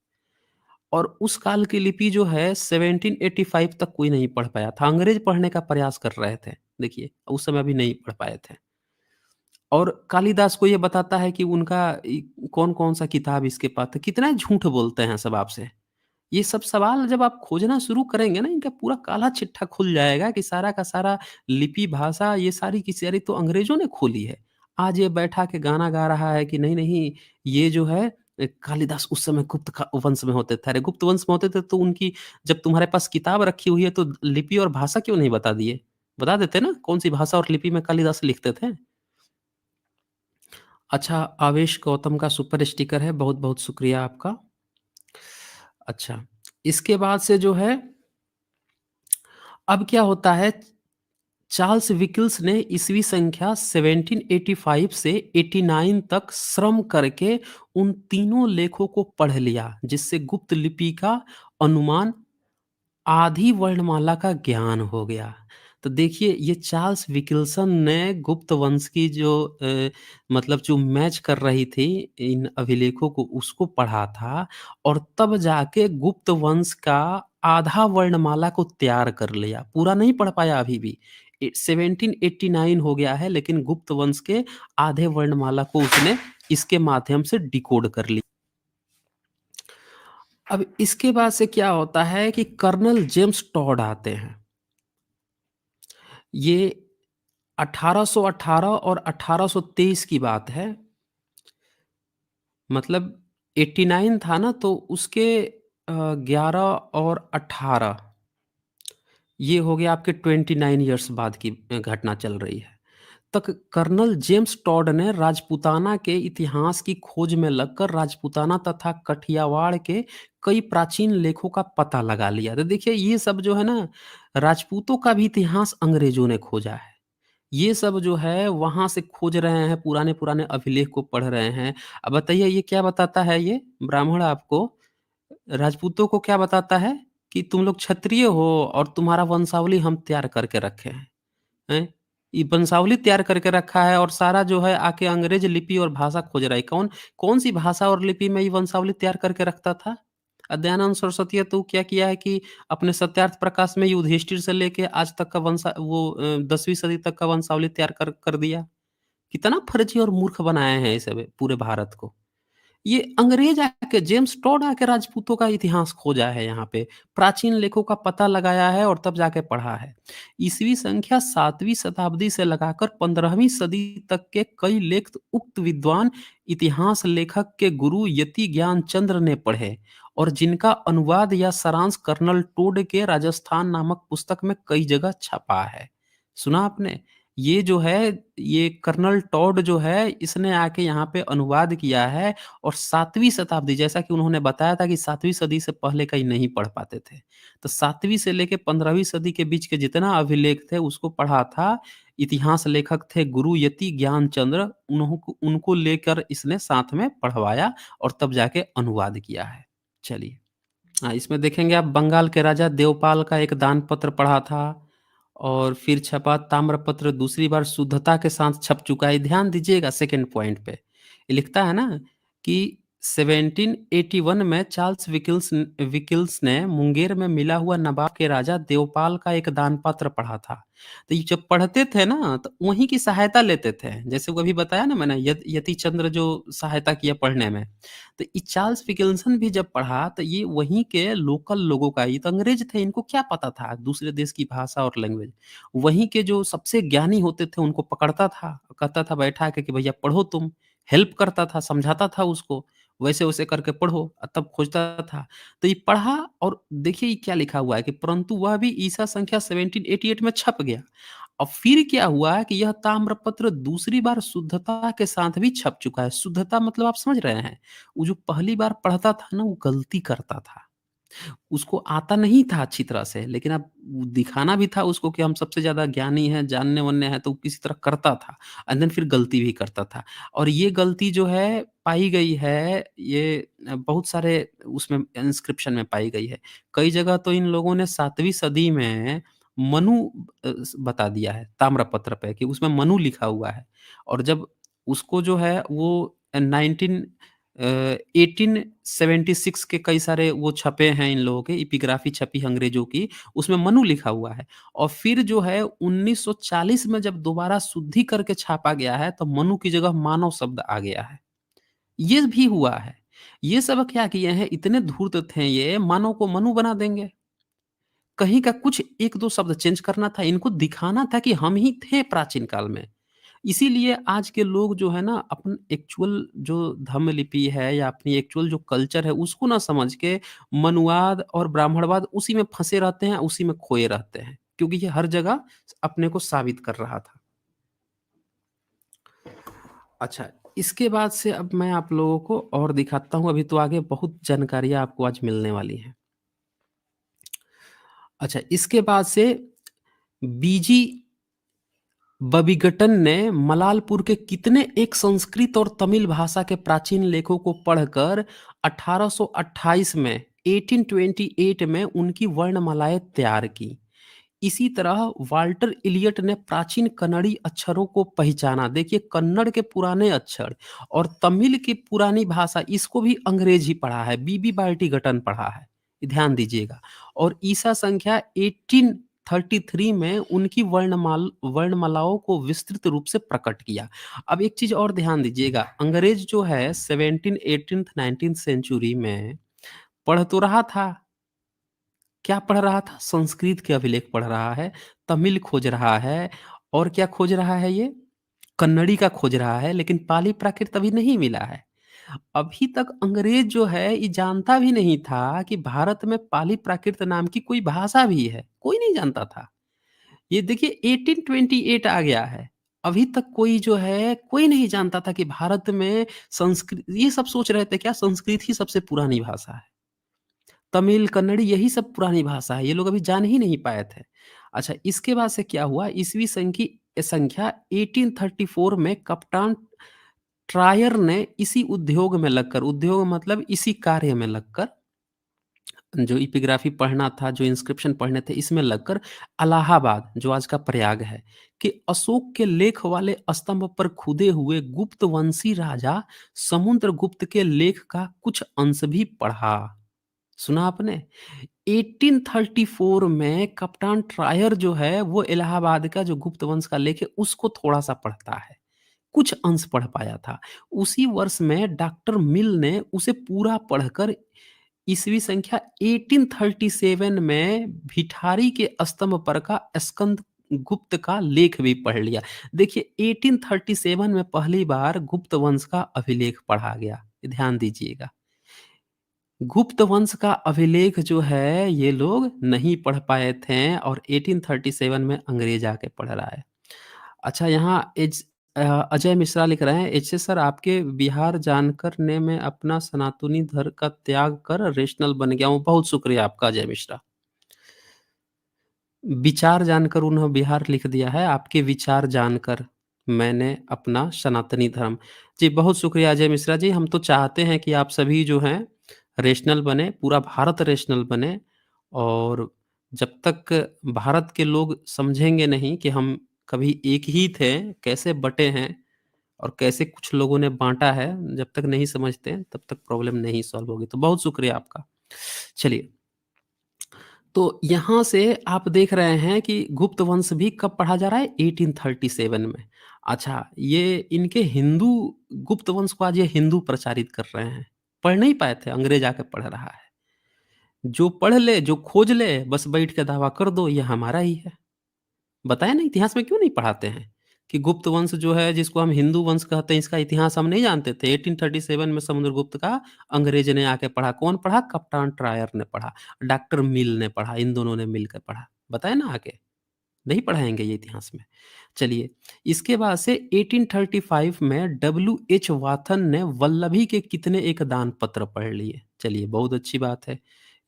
और उस काल की लिपि जो है 1785 तक कोई नहीं पढ़ पाया था। अंग्रेज पढ़ने का प्रयास कर रहे थे। देखिए, उस समय भी नहीं पढ़ पाए थे। और कालिदास को ये बताता है कि उनका कौन-कौन सा किताब इसके पास था। कितना झूठ बोलते हैं सब आपसे। ये सब सवाल जब आप खोजना शुरू करेंगे ना, इनका पूरा काला चिट्ठा खुल जाएगा कि सारा का सारा लिपि, भाषा, ये सारी की सारी तो अंग्रेज़ों ने खोली है। आज ये बैठा के गाना गा रहा है कि नहीं-नहीं, ये जो है कालिदास उस समय गुप्त का वंश में होते थे। अरे गुप्त वंश में होते थे तो उनकी, जब तुम्हारे पास किताब रखी हुई है तो लिपि और भाषा क्यों नहीं बता दिए? बता देते ना कौन-सी भाषा और लिपि में कालिदास लिखते थे। अच्छा, आवेश गौतम का सुपर स्टिकर है, बहुत-बहुत शुक्रिया आपका। अच्छा, इसके बाद से जो है, अब क्या होता है, चार्ल्स विकिल्स ने ईस्वी संख्या 1785 से 89 तक श्रम करके उन तीनों लेखों को पढ़ लिया, जिससे गुप्त लिपि का अनुमान आधी वर्णमाला का ज्ञान हो गया। तो देखिए ये चार्ल्स विकिल्सन ने गुप्त वंश की जो मतलब जो मैच कर रही थी इन अभिलेखों को उसको पढ़ा था और तब जाके गुप्त वंश का आधा वर्णमाला को तैयार कर लिया। पूरा नहीं पढ़ पाया अभी भी। 1789 हो गया है लेकिन गुप्त वंश के आधे वर्णमाला को उसने इसके माध्यम से डिकोड कर लिया। अब इसके बाद से क्या होता है कि कर्नल जेम्स टॉड आते हैं। ये 1818 और 1823 की बात है। मतलब 89 था ना तो उसके 11 और 18 ये हो गया आपके 29 इयर्स बाद की घटना चल रही है। तक कर्नल जेम्स टॉड ने राजपूताना के इतिहास की खोज में लगकर राजपूताना तथा कठियावाड़ के कई प्राचीन लेखों का पता लगा लिया। तो देखिए ये सब जो है ना राजपूतों का भी इतिहास अंग्रेजों ने खोजा है। ये सब जो है वहाँ से खोज रहे हैं, पुराने-पुराने अभिलेख को पढ़ रहे हैं। अब बताइए ये क्या बताता है ये ब्राह्मण आपको? राजपूतों को क्या बताता है? कि तुम लोग क्षत्रिय हो और तुम्हारा वंशावली हम तैयार करके रखे हैं। हैं? ये वंशावली तैयार करके रखा है और सारा जो है आके अंग्रेज लिपि और भाषा खोज रहा है। कौन-सी भाषा और लिपि में ये वंशावली तैयार करके रखता था? दयानंद सरस्वती तो क्या किया है कि अपने सत्यार्थ प्रकाश में युधिष्ठिर से लेके आज तक का 10वीं सदी तक का वंशावली तैयार कर कर दिया। कितना फर्जी और मूर्ख बनाए हैं ये सब पूरे भारत को। ये अंग्रेज आके जेम्स टॉड आके राजपूतों का इतिहास खोजा है यहाँ पे, प्राचीन लेखों का पता लगाया है और तब जाके पढ़ा है। ईसवी संख्या 7वीं शताब्दी से लगाकर 15वीं सदी तक के कई लेख उक्त विद्वान इतिहास लेखक के गुरु यति ज्ञान चंद्र ने पढ़े और जिनका अनुवाद या सारांश कर्नल टोड के राजस्थान नामक पुस्तक में कई जगह छपा है। सुना आपने? ये जो है, ये कर्नल टॉड जो है, इसने आके यहाँ पे अनुवाद किया है और 7वीं शताब्दी जैसा कि उन्होंने बताया था कि 7वीं सदी से पहले कहीं नहीं पढ़ पाते थे। तो 7वीं से लेके 15वीं सदी के बीच के जितना अभिलेख थे उसको पढ़ा था। इतिहास लेखक थे गुरु यति ज्ञानचंद्र, उनको लेकर इसने साथ में पढ़वाया और तब जाके अनुवाद किया है। चलिए। हाँ, इसमें देखेंगे आप बंगाल के राजा देवपाल का एक दान पत्र पढ़ा था और फिर छपा ताम्रपत्र दूसरी बार शुद्धता के साथ छप चुका है। ध्यान दीजिएगा सेकंड पॉइंट पे। ये लिखता है ना कि 1781 में चार्ल्स विकिल्स ने मुंगेर में मिला हुआ नवाब के राजा देवपाल का एक दान पत्र पढ़ा था। तो ये जब पढ़ते थे ना तो वहीं की सहायता लेते थे। जैसे वो अभी बताया ना मैंने यति चंद्र जो सहायता किया पढ़ने में। तो ये चार्ल्स विकिल्सन भी जब पढ़ा तो ये वहीं के लोकल लोगों का, ये तो अंग्रेज थे, इनको क्या पता था दूसरे देश की भाषा और लैंग्वेज। वहीं के जो सबसे ज्ञानी होते थे उनको पकड़ता था, कहता था बैठा के कि भैया पढ़ो तुम, हेल्प करता था, समझाता था उसको, वैसे-वैसे करके पढ़ो तब खोजता था। तो ये पढ़ा और देखिए ये क्या लिखा हुआ है कि परंतु वह भी ईसा संख्या 1788 में छप गया। और फिर क्या हुआ कि यह ताम्रपत्र दूसरी बार शुद्धता के साथ भी छप चुका है। शुद्धता मतलब आप समझ रहे हैं? वो जो पहली बार पढ़ता था ना वो गलती करता था। उसको आता नहीं था अच्छी तरह से, लेकिन अब दिखाना भी था उसको कि हम सबसे ज़्यादा ज्ञानी हैं, जानने-वानने हैं, तो वो किसी तरह करता था एंड देन फिर गलती भी करता था। और ये गलती जो है पाई गई है, ये बहुत सारे उसमें इंस्क्रिप्शन में पाई गई है। कई जगह तो इन लोगों ने 7वीं सदी में मनु बता दिया है ताम्रपत्र पे कि उसमें मनु लिखा हुआ है और जब उसको जो है वो 1876 के कई सारे वो छपे हैं इन लोगों के, एपिग्राफी छपी है अंग्रेजों की, उसमें मनु लिखा हुआ है और फिर जो है 1940 में जब दोबारा शुद्धि करके छापा गया है, तो मनु की जगह मानव शब्द आ गया है। ये भी हुआ है। ये सब क्या किए हैं, इतने धूर्त थे ये, मानव को मनु बना देंगे। कहीं का कुछ 1-2 शब्द चेंज करना था, इनको दिखाना था कि हम ही थे प्राचीन काल में। इसीलिए आज के लोग जो है ना अपन एक्चुअल जो धम्म लिपि है या अपनी एक्चुअल जो कल्चर है उसको ना समझ के मनुवाद और ब्राह्मणवाद उसी में फँसे रहते हैं, उसी में खोए रहते हैं। क्योंकि ये हर जगह अपने को साबित कर रहा था। अच्छा, इसके बाद से अब मैं आप लोगों को और दिखाता हूँ, अभी तो आगे बहुत जानकारियाँ आपको आज मिलने वाली हैं। अच्छा, इसके बाद से बीजी बविगटन ने मलालपुर के कितने एक संस्कृत और तमिल भाषा के प्राचीन लेखों को पढ़कर 1828 में 1828 में उनकी वर्णमालाएं तैयार की। इसी तरह वाल्टर इलियट ने प्राचीन कन्नड़ी अक्षरों को पहचाना। देखिए कन्नड़ के पुराने अक्षर और तमिल की पुरानी भाषा, इसको भी अंग्रेज ही पढ़ा है, बीबी बाल्टीगटन पढ़ा है, ध्यान दीजिएगा। और ईसा संख्या 1833 में उनकी वर्णमालाओं को विस्तृत रूप से प्रकट किया। अब एक चीज और ध्यान दीजिएगा, अंग्रेज जो है 17 18 19 सेंचुरी में पढ़ तो रहा था, क्या पढ़ रहा था? संस्कृत के अभिलेख पढ़ रहा है, तमिल खोज रहा है, और क्या खोज रहा है ये? कन्नड़ी का खोज रहा है, लेकिन पाली प्राकृत अभी नहीं मिला है। अभी तक अंग्रेज जो है ये जानता भी नहीं था कि भारत में पाली प्राकृत नाम की कोई भाषा भी है, कोई नहीं जानता था। ये देखिए 1828 आ गया है, अभी तक कोई जो है कोई नहीं जानता था कि भारत में संस्कृत, ये सब सोच रहे थे क्या संस्कृत ही सबसे पुरानी भाषा है, तमिल, कन्नड़ी यही सब पुरानी भाषा है, ये लोग अभी जान ही नहीं पाए थे। अच्छा, इसके बाद से क्या हुआ, ईसवी संख्या 1834 में कप्तान ट्रायर ने इसी उद्योग में लगकर, उद्योग मतलब इसी कार्य में लगकर, जो एपिग्राफी पढ़ना था, जो इंस्क्रिप्शन पढ़ने थे, इसमें लगकर इलाहाबाद, जो आज का प्रयाग है, कि अशोक के लेख वाले स्तंभ पर खुदे हुए गुप्त वंशी राजा समुद्रगुप्त के लेख का कुछ अंश भी पढ़ा। सुना आपने? 1834 में कप्तान ट्रायर जो है वो इलाहाबाद का जो गुप्त वंश का लेख है उसको थोड़ा सा पढ़ता है, कुछ अंश पढ़ पाया था। उसी वर्ष में डॉक्टर मिल ने उसे पूरा पढ़कर ईसवी संख्या 1837 में भिठारी के स्तंभ पर का स्कंद गुप्त का लेख भी पढ़ लिया। देखिए 1837 में पहली बार गुप्त वंश का अभिलेख पढ़ा गया, ध्यान दीजिएगा। गुप्त वंश का अभिलेख जो है ये लोग नहीं पढ़ पाए थे, और 1837 में अंग्रेज आके पढ़ रहा है। अच्छा, यहाँ अजय मिश्रा लिख रहे हैं, एच सर आपके बिहार जानकर ने मैं अपना सनातनी धर्म का त्याग कर रेशनल बन गया हूँ। बहुत शुक्रिया आपका अजय मिश्रा। विचार जानकर उन्होंने बिहार लिख दिया है, आपके विचार जानकर मैंने अपना सनातनी धर्म। जी बहुत शुक्रिया अजय मिश्रा जी, हम तो चाहते हैं कि आप सभी जो हैं रेशनल बने, पूरा भारत रेशनल बने, और जब तक भारत के लोग समझेंगे नहीं कि हम कभी एक ही थे, कैसे बटे हैं और कैसे कुछ लोगों ने बांटा है, जब तक नहीं समझते तब तक प्रॉब्लम नहीं सॉल्व होगी। तो बहुत शुक्रिया आपका। चलिए, तो यहाँ से आप देख रहे हैं कि गुप्त वंश भी कब पढ़ा जा रहा है? 1837 में। अच्छा, ये इनके हिंदू गुप्त वंश को आज ये हिंदू प्रचारित कर रहे हैं। पढ़ नहीं पाए थे, अंग्रेज आके पढ़ रहा है। जो पढ़ ले, जो खोज ले, बस बैठ के दावा कर दो ये हमारा ही है। बताया ना, इतिहास में क्यों नहीं पढ़ाते हैं कि गुप्त वंश जो है जिसको हम हिंदू वंश कहते हैं, इसका इतिहास हम नहीं जानते थे? 1837 में समुद्रगुप्त का अंग्रेज ने आके पढ़ा। कौन पढ़ा? कप्तान ट्रायर ने पढ़ा, डॉक्टर मिल ने पढ़ा, इन दोनों ने मिलकर पढ़ा। बताया ना आगे, नहीं पढ़ाएंगे ये इतिहास में। चलिए, इसके बाद से 1835 में डब्ल्यू एच वाथन ने वल्लभी के कितने एक दान पत्र पढ़ लिए? चलिए, बहुत अच्छी बात है,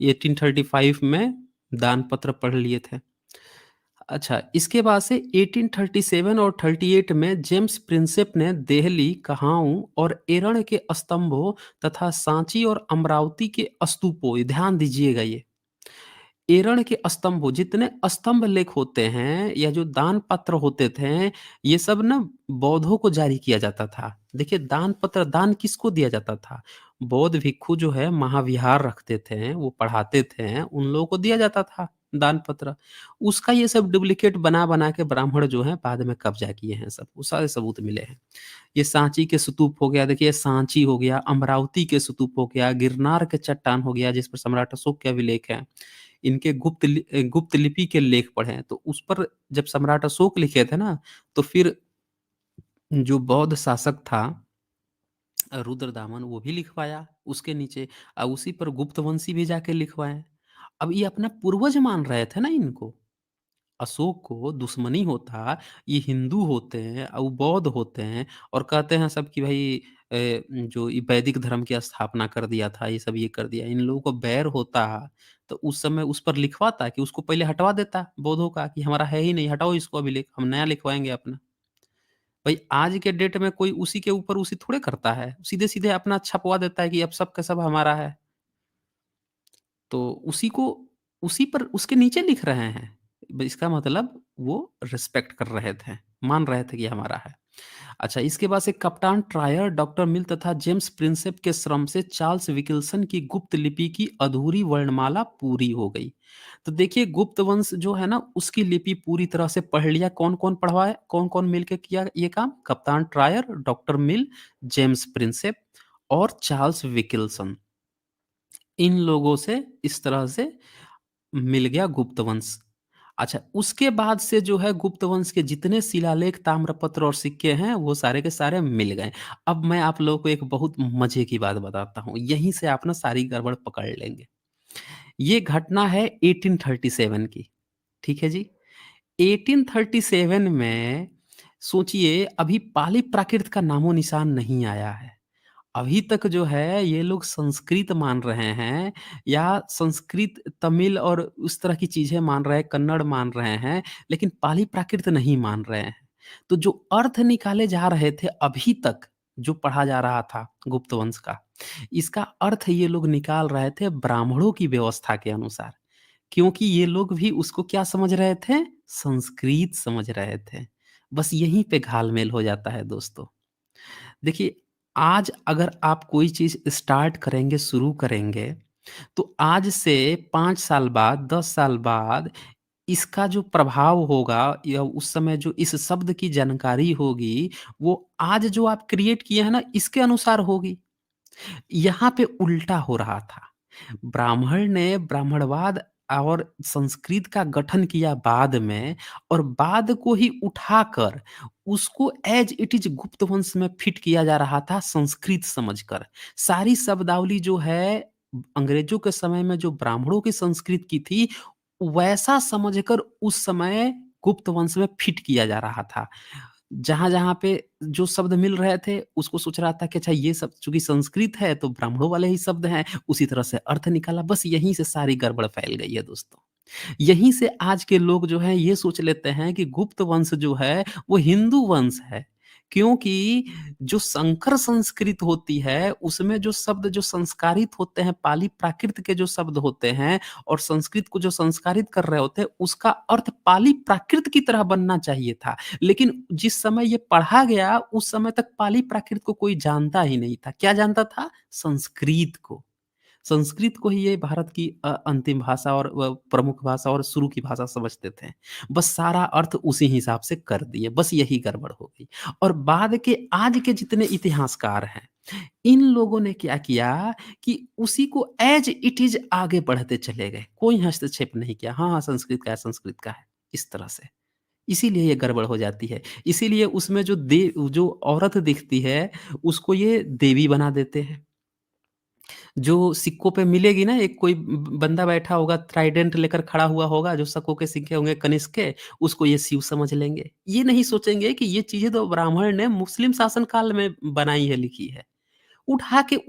1835 में दान पत्र पढ़ लिए थे। अच्छा, इसके बाद से 1837 और 38 में जेम्स प्रिंसेप ने देहली, कहाऊ और एरण के स्तंभों तथा सांची और अमरावती के स्तूपों, ध्यान दीजिएगा, ये एरण के स्तंभ, जितने स्तंभ लेख होते हैं या जो दान पत्र होते थे, ये सब ना बौद्धों को जारी किया जाता था। देखिए दान पत्र, दान किसको दिया जाता था? बौद्ध भिक्षु जो है महाविहार रखते थे, वो पढ़ाते थे, उन लोगों को दिया जाता था दान पत्र। उसका ये सब डुप्लीकेट बना बना के ब्राह्मण जो है बाद में कब्जा किए हैं, सब वो सारे सबूत मिले हैं। ये सांची के स्तूप हो गया, देखिए सांची हो गया, अमरावती के स्तूप हो गया, गिरनार के चट्टान हो गया जिस पर सम्राट अशोक के अभिलेख है, इनके गुप्त लिपि के लेख पढ़े हैं। तो उस पर जब सम्राट अशोक लिखे थे ना, तो फिर जो बौद्ध शासक था रुद्रदामन, वो भी लिखवाया उसके नीचे, और उसी पर गुप्तवंशी भी जाके लिखवाए। अब ये अपना पूर्वज मान रहे थे ना इनको, अशोक को दुश्मनी होता, ये हिंदू होते हैं और बौद्ध होते हैं, और कहते हैं सब कि भाई जो ये वैदिक धर्म की स्थापना कर दिया था, ये सब ये कर दिया, इन लोगों को बैर होता, तो उस समय उस पर लिखवाता कि उसको पहले हटवा देता बौद्धों का कि हमारा है ही नहीं, हटाओ इसको अभिलेख, हम नया लिखवाएँगे अपना। भाई आज के डेट में कोई उसी के ऊपर उसी थोड़े करता है, सीधे-सीधे अपना छपवा देता है कि अब सब का सब हमारा है। तो उसी को उसी पर उसके नीचे लिख रहे हैं। इसका मतलब वो रिस्पेक्ट कर रहे थे, मान रहे थे कि हमारा है। अच्छा, इसके बाद से कप्तान ट्रायर, डॉक्टर मिल तथा जेम्स प्रिंसेप के श्रम से चार्ल्स विकिल्सन की गुप्त लिपि की अधूरी वर्णमाला पूरी हो गई। तो देखिए गुप्त वंश जो है ना उसकी लिपि पूरी तरह से पढ़ लिया। कौन-कौन पढ़वाए? कौन-कौन मिलके किया ये काम? कप्तान ट्रायर, डॉक्टर मिल, जेम्स प्रिंसेप और चार्ल्स विकिल्सन। इन लोगों से इस तरह से मिल गया गुप्तवंश। अच्छा, उसके बाद से जो है गुप्तवंश के जितने शिलालेख, ताम्रपत्र और सिक्के हैं, वो सारे के सारे मिल गए। अब मैं आप लोगों को एक बहुत मज़े की बात बताता हूँ, यहीं से आप ना सारी गड़बड़ पकड़ लेंगे। ये घटना है 1837 की, ठीक है जी? 1837 में सोचिए अभी पाली प्राकृत का नामो-निशान नहीं आया है। अभी तक जो है ये लोग संस्कृत मान रहे हैं या संस्कृत, तमिल और उस तरह की चीज़ें मान रहे हैं, कन्नड़ मान रहे हैं, लेकिन पाली प्राकृत नहीं मान रहे हैं। तो जो अर्थ निकाले जा रहे थे अभी तक, जो पढ़ा जा रहा था गुप्तवंश का, इसका अर्थ ये लोग निकाल रहे थे ब्राह्मणों की व्यवस्था के अनुसार। क्योंकि ये लोग भी उसको क्या समझ रहे थे? संस्कृत समझ रहे थे। बस यहीं पे घाल-मेल हो जाता है दोस्तों। देखिए, आज अगर आप कोई चीज़ स्टार्ट करेंगे, शुरू करेंगे, तो आज से 5 साल बाद, 10 साल बाद इसका जो प्रभाव होगा या उस समय जो इस शब्द की जानकारी होगी, वो आज जो आप क्रिएट किए हैं ना, इसके अनुसार होगी। यहाँ पे उल्टा हो रहा था। ब्राह्मण ने ब्राह्मणवाद और संस्कृत का गठन किया बाद में और बाद को ही उठाकर उसको एज़ इट इज़ गुप्त वंश में फिट किया जा रहा था संस्कृत समझकर। सारी शब्दावली जो है अंग्रेज़ों के समय में जो ब्राह्मणों की संस्कृत की थी, वैसा समझकर उस समय गुप्त वंश में फिट किया जा रहा था। जहाँ-जहाँ पे जो शब्द मिल रहे थे, उसको सोच रहा था कि अच्छा ये सब चूँकि संस्कृत है, तो ब्राह्मणों वाले ही शब्द हैं, उसी तरह से अर्थ निकाला, बस यहीं से सारी गड़बड़ फैल गई है दोस्तों। यहीं से आज के लोग जो हैं ये सोच लेते हैं कि गुप्त वंश जो है वो हिंदू वंश है। क्योंकि जो संकर संस्कृत होती है उसमें जो शब्द जो संस्कारित होते हैं, पाली प्राकृत के जो शब्द होते हैं और संस्कृत को जो संस्कारित कर रहे होते हैं उसका अर्थ पाली प्राकृत की तरह बनना चाहिए था। लेकिन जिस समय ये पढ़ा गया उस समय तक पाली प्राकृत को कोई जानता ही नहीं था। क्या जानता था? संस्कृत को। संस्कृत को ही ये भारत की अंतिम भाषा और प्रमुख भाषा और शुरू की भाषा समझते थे। बस सारा अर्थ उसी हिसाब से कर दिए, बस यही गड़बड़ हो गई। और बाद के आज के जितने इतिहासकार हैं, इन लोगों ने क्या किया कि उसी को ऐज़ इट इज़ आगे बढ़ते चले गए। कोई हस्तक्षेप नहीं किया। हाँ, हाँ, संस्कृत का है, संस्कृत का है, इस तरह से। इसीलिए ये गड़बड़ हो जाती है। इसीलिए उसमें जो औरत दिखती है, उसको ये देवी बना देते हैं। जो सिक्कों पे मिलेगी ना एक कोई बंदा बैठा होगा ट्राइडेंट लेकर खड़ा हुआ होगा जो शकों के सिक्के होंगे कनिष्क के, उसको ये शिव समझ लेंगे। ये नहीं सोचेंगे कि ये चीज़ें तो ब्राह्मण ने मुस्लिम शासन काल में बनाई है, लिखी है। उठा के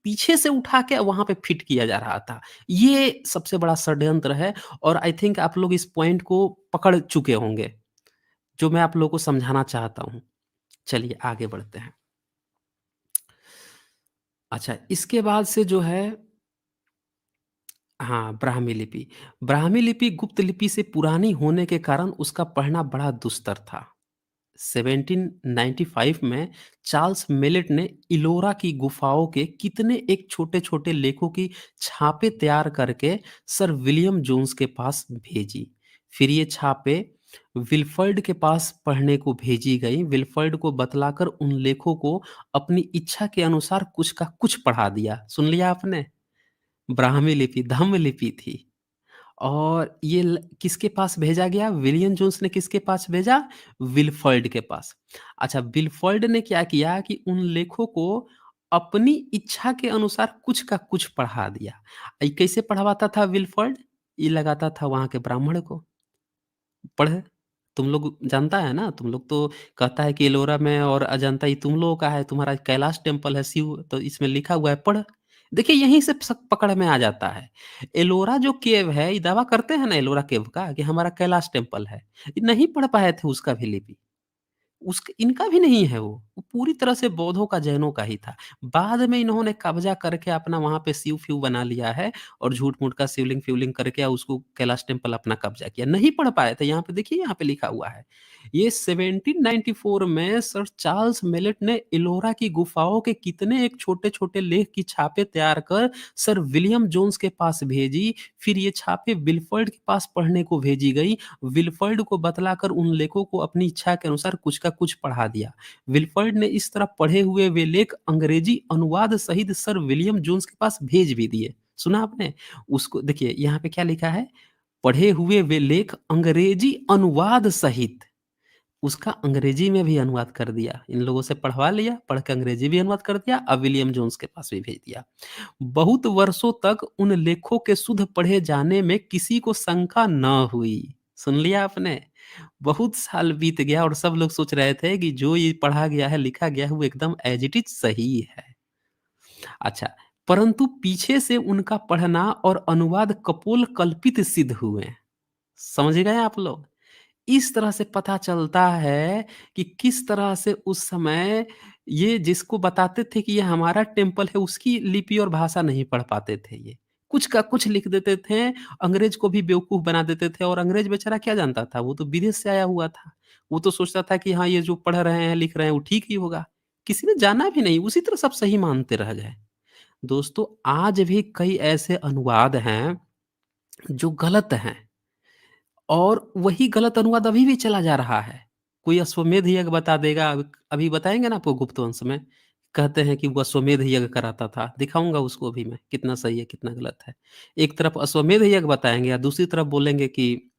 पीछे से उठा के वहाँ पे फिट किया जा रहा था। ये सबसे बड़ा षड्यंत्र है और आई थिंक आप लोग इस पॉइंट को पकड़ चुके होंगे, जो मैं आप लोगों को समझाना चाहता हूँ। चलिए आगे बढ़ते हैं। अच्छा, इसके बाद से जो है हाँ, ब्राह्मी लिपि। ब्राह्मी लिपि गुप्त लिपि से पुरानी होने के कारण उसका पढ़ना बड़ा दुस्तर था। 1795 में चार्ल्स मेलेट ने इलोरा की गुफाओं के कितने एक छोटे-छोटे लेखों की छापें तैयार करके सर विलियम जोन्स के पास भेजी। फिर ये छापें विल्फर्ड के पास पढ़ने को भेजी गईं। विल्फर्ड को बतलाकर उन लेखों को अपनी इच्छा के अनुसार कुछ का कुछ पढ़ा दिया। सुन लिया आपने? ब्राह्मी लिपि, धम्म लिपि थी। और ये किसके पास भेजा गया? विलियम जोन्स ने किसके पास भेजा? विल्फर्ड के पास। अच्छा, विल्फर्ड ने क्या किया कि उन लेखों को अपनी इच्छा के अनुसार कुछ का कुछ पढ़ा दिया। कैसे पढ़वाता था विल्फर्ड? ये लगाता था वहाँ के ब्राह्मण को, पढ़। तुम लोग जानता है ना, तुम लोग तो कहता है कि एलोरा में और अजंता ये तुम लोगों का है, तुम्हारा कैलाश टेम्पल है, शिव तो इसमें लिखा हुआ है, पढ़। देखिए यहीं से सब पकड़ में आ जाता है। एलोरा जो केव है, ये दावा करते हैं ना एलोरा केव का कि हमारा कैलाश टेम्पल है। ये नहीं पढ़ पाए थे उसका भी लिपि। उसक इनका भी नहीं है वो पूरी तरह से बौद्धों का, जैनों का ही था। बाद में इन्होंने कब्ज़ा करके अपना वहाँ पे शिव-फिव बना लिया है और झूठ-मूठ का शिवलिंग-फिवलिंग करके उसको कैलाश टेम्पल अपना कब्ज़ा किया। नहीं पढ़ पाए थे, यहाँ पे देखिए यहाँ पे लिखा हुआ है। ये 1794 में सर चार्ल्स मेलेट ने एलोरा की गुफाओं के कितने एक छोटे-छोटे लेख की छापे तैयार कर सर विलियम जोन्स के पास भेजी, फिर ये छापे विल्फर्ड के पास पढ़ने को भेजी गई। विल्फर्ड को बतलाकर उन लेखों को अपनी इच्छा के अनुसार कुछ का कुछ पढ़ा दिया। विल्फर्ड ने इस तरह पढ़े हुए वे लेख अंग्रेजी अनुवाद सहित सर विलियम जोन्स के पास भेज भी दिए। सुना आपने? उसको देखिए यहाँ पे क्या लिखा है? पढ़े हुए वे लेख अंग्रेजी अनुवाद सहित, उसका अंग्रेजी में भी अनुवाद कर दिया। इन लोगों से पढ़वा लिया, पढ़ के अंग्रेजी भी अनुवाद कर दिया, अब विलियम जोन्स के पास भी भेज दिया। बहुत वर्षों तक उन लेखों के शुद्ध पढ़े जाने में किसी को शंका न हुई। सुन लिया आपने? बहुत साल बीत गया और सब लोग सोच रहे थे कि जो ये पढ़ा गया है, लिखा गया है, वो एकदम एज़ इट इज़ सही है। अच्छा, परंतु पीछे से उनका पढ़ना और अनुवाद कपोल कल्पित सिद्ध हुए। समझ गए आप लोग? इस तरह से पता चलता है कि किस तरह से उस समय ये जिसको बताते थे कि ये हमारा टेम्पल है, उसकी लिपि और भाषा नहीं पढ़ पाते थे ये। कुछ का कुछ लिख देते थे, अंग्रेज को भी बेवकूफ़ बना देते थे और अंग्रेज बेचारा क्या जानता था, वो तो विदेश से आया हुआ था। वो तो सोचता था कि हाँ, ये जो पढ़ रहे हैं, लिख रहे हैं, वो ठीक ही होगा। किसी ने जाना भी नहीं, उसी तरह सब सही मानते रह गए। दोस्तों, आज भी कई ऐसे अनुवाद हैं, जो गलत हैं। और वही गलत अनुवाद अभी भी चला जा रहा है। कोई अश्वमेध यज्ञ बता देगा, अभी बताएँगे ना आपको गुप्तवंश में, कहते हैं कि वो अश्वमेध यज्ञ कराता था। दिखाऊँगा उसको अभी मैं, कितना सही है, कितना गलत है। एक तरफ अश्वमेध यज्ञ बताएँगे और दूसरी तरफ बोलेंगे कि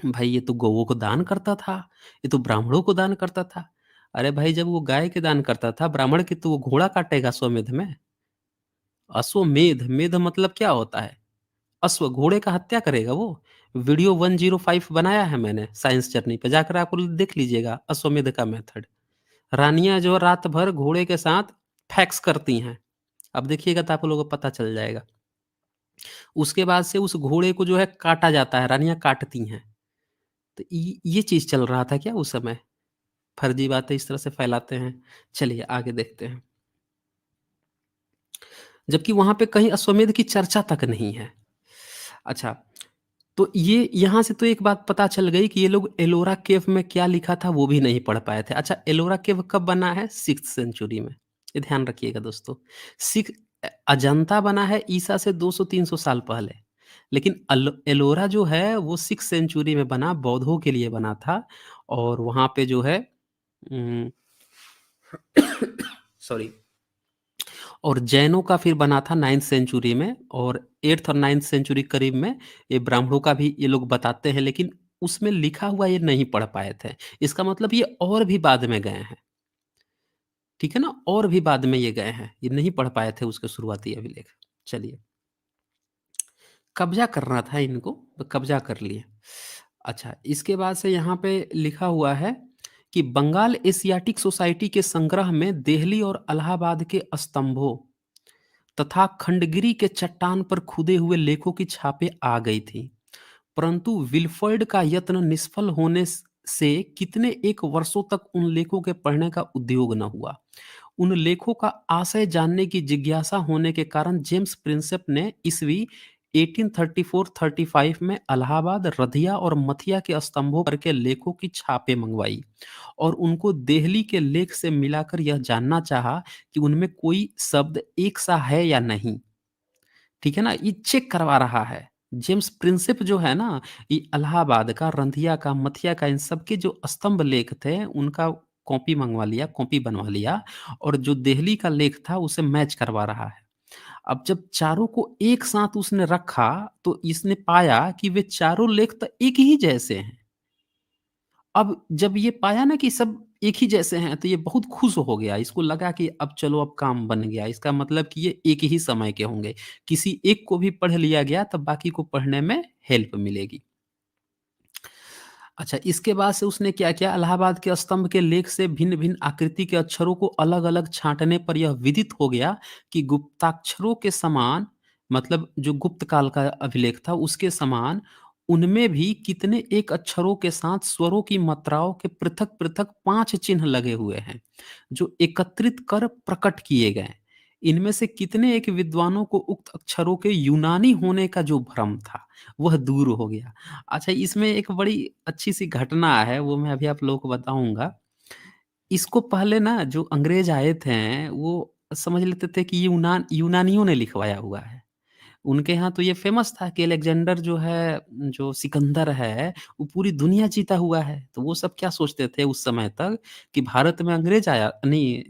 भाई ये तो गौओं को दान करता था, ये तो ब्राह्मणों को दान करता था। अरे भाई जब वो गाय के दान करता था, ब्राह्मण की तो वो घोड़ा काटेगा अश्वमेध में। अश्वमेध, मेध मतलब क्या होता है? अश्व, घोड़े का हत्या करेगा वो। वीडियो 105 बनाया है मैंने साइंस जर्नी पे, जाकर आप देख लीजिएगा अश्वमेध का मेथड। रानियाँ जो रात भर घोड़े के साथ फैक्स करती हैं। अब देखिएगा तो आप लोगों को पता चल जाएगा। उसके बाद से उस घोड़े को जो है काटा जाता है, रानियाँ काटती हैं। तो ये चीज़ चल रहा था क्या उस समय? फर्जी बातें इस तरह से फैलाते हैं। चलिए आगे देखते हैं। जबकि वहाँ पे कहीं अश्वमेध की चर्चा तक नहीं है। अच्छा, तो ये यहाँ से तो एक बात पता चल गई कि ये लोग एलोरा केव में क्या लिखा था वो भी नहीं पढ़ पाए थे। अच्छा, एलोरा केव कब बना है? 6th सेंचुरी में। ये ध्यान रखिएगा दोस्तों। अजंता बना है ईसा से 200-300 साल पहले। लेकिन एलोरा जो है वो 6th सेंचुरी में बना, बौद्धों के लिए बना था और वहाँ पे जो है उम, सॉरी, और जैनों का फिर बना था 9th सेंचुरी में और 8th और 9th सेंचुरी करीब में ये ब्राह्मणों का भी ये लोग बताते हैं, लेकिन उसमें लिखा हुआ ये नहीं पढ़ पाए थे। इसका मतलब ये और भी बाद में गए हैं, ठीक है ना? और भी बाद में ये गए हैं, ये नहीं पढ़ पाए थे उसके शुरुआती अभिलेख। चलिए, कब्ज़ा करना था इनको, तो कब्ज़ा कर लिए। अच्छा, इसके बाद से यहाँ पे लिखा हुआ है कि बंगाल एशियाटिक सोसाइटी के संग्रह में देहली और इलाहाबाद के स्तंभों तथा खंडगिरी के चट्टान पर खुदे हुए लेखों की छापें आ गई थी, परंतु विल्फर्ड का यत्न निष्फल होने से कितने एक वर्षों तक उन लेखों के पढ़ने का उद्योग न हुआ। उन लेखों का आशय जानने की जिज्ञासा होने के कारण जेम्स प्रिंसेप ने ईस्वी 1834-35 में इलाहाबाद, रधिया और मथिया के स्तंभों पर के लेखों की छापें मंगवाई और उनको देहली के लेख से मिलाकर यह जानना चाहा कि उनमें कोई शब्द एक सा है या नहीं। ठीक है ना? ये चेक करवा रहा है। जेम्स प्रिंसेप जो है ना, ये इलाहाबाद का, रंधिया का, मथिया का, इन सब के जो स्तंभ लेख थे, उनका कॉपी मँगवा लिया, कॉपी बनवा लिया और जो देहली का लेख था, उसे मैच करवा रहा है। अब जब चारों को एक साथ उसने रखा, तो इसने पाया कि वे चारों लेख तो एक ही जैसे हैं। अब जब ये पाया ना कि सब एक ही जैसे हैं, तो ये बहुत खुश हो गया। इसको लगा कि अब चलो अब काम बन गया। इसका मतलब कि ये एक ही समय के होंगे। किसी एक को भी पढ़ लिया गया तब बाकी को पढ़ने में हेल्प मिलेगी। अच्छा, इसके बाद से उसने क्या किया, इलाहाबाद के स्तंभ के लेख से भिन्न-भिन्न आकृति के अक्षरों को अलग-अलग छाँटने पर यह विदित हो गया कि गुप्ताक्षरों के समान, मतलब जो गुप्त काल का अभिलेख था, उसके समान उनमें भी कितने एक अक्षरों के साथ स्वरों की मात्राओं के पृथक-पृथक 5 चिन्ह लगे हुए हैं, जो एकत्रित कर प्रकट किए गए। इनमें से कितने एक विद्वानों को उक्त अक्षरों के यूनानी होने का जो भ्रम था, वह दूर हो गया। अच्छा, इसमें एक बड़ी अच्छी-सी घटना है, वो मैं अभी आप लोगों को बताऊँगा। इसको पहले ना जो अंग्रेज़ आए थे, वो समझ लेते थे कि ये यूनानियों ने लिखवाया हुआ है। उनके यहाँ तो ये फ़ेमस था कि अलेक्जेंडर जो है, जो सिकंदर है, वो पूरी दुनिया जीता हुआ है। तो वो सब क्या सोचते थे उस समय तक कि भारत में अंग्रेज़ आया नहीं,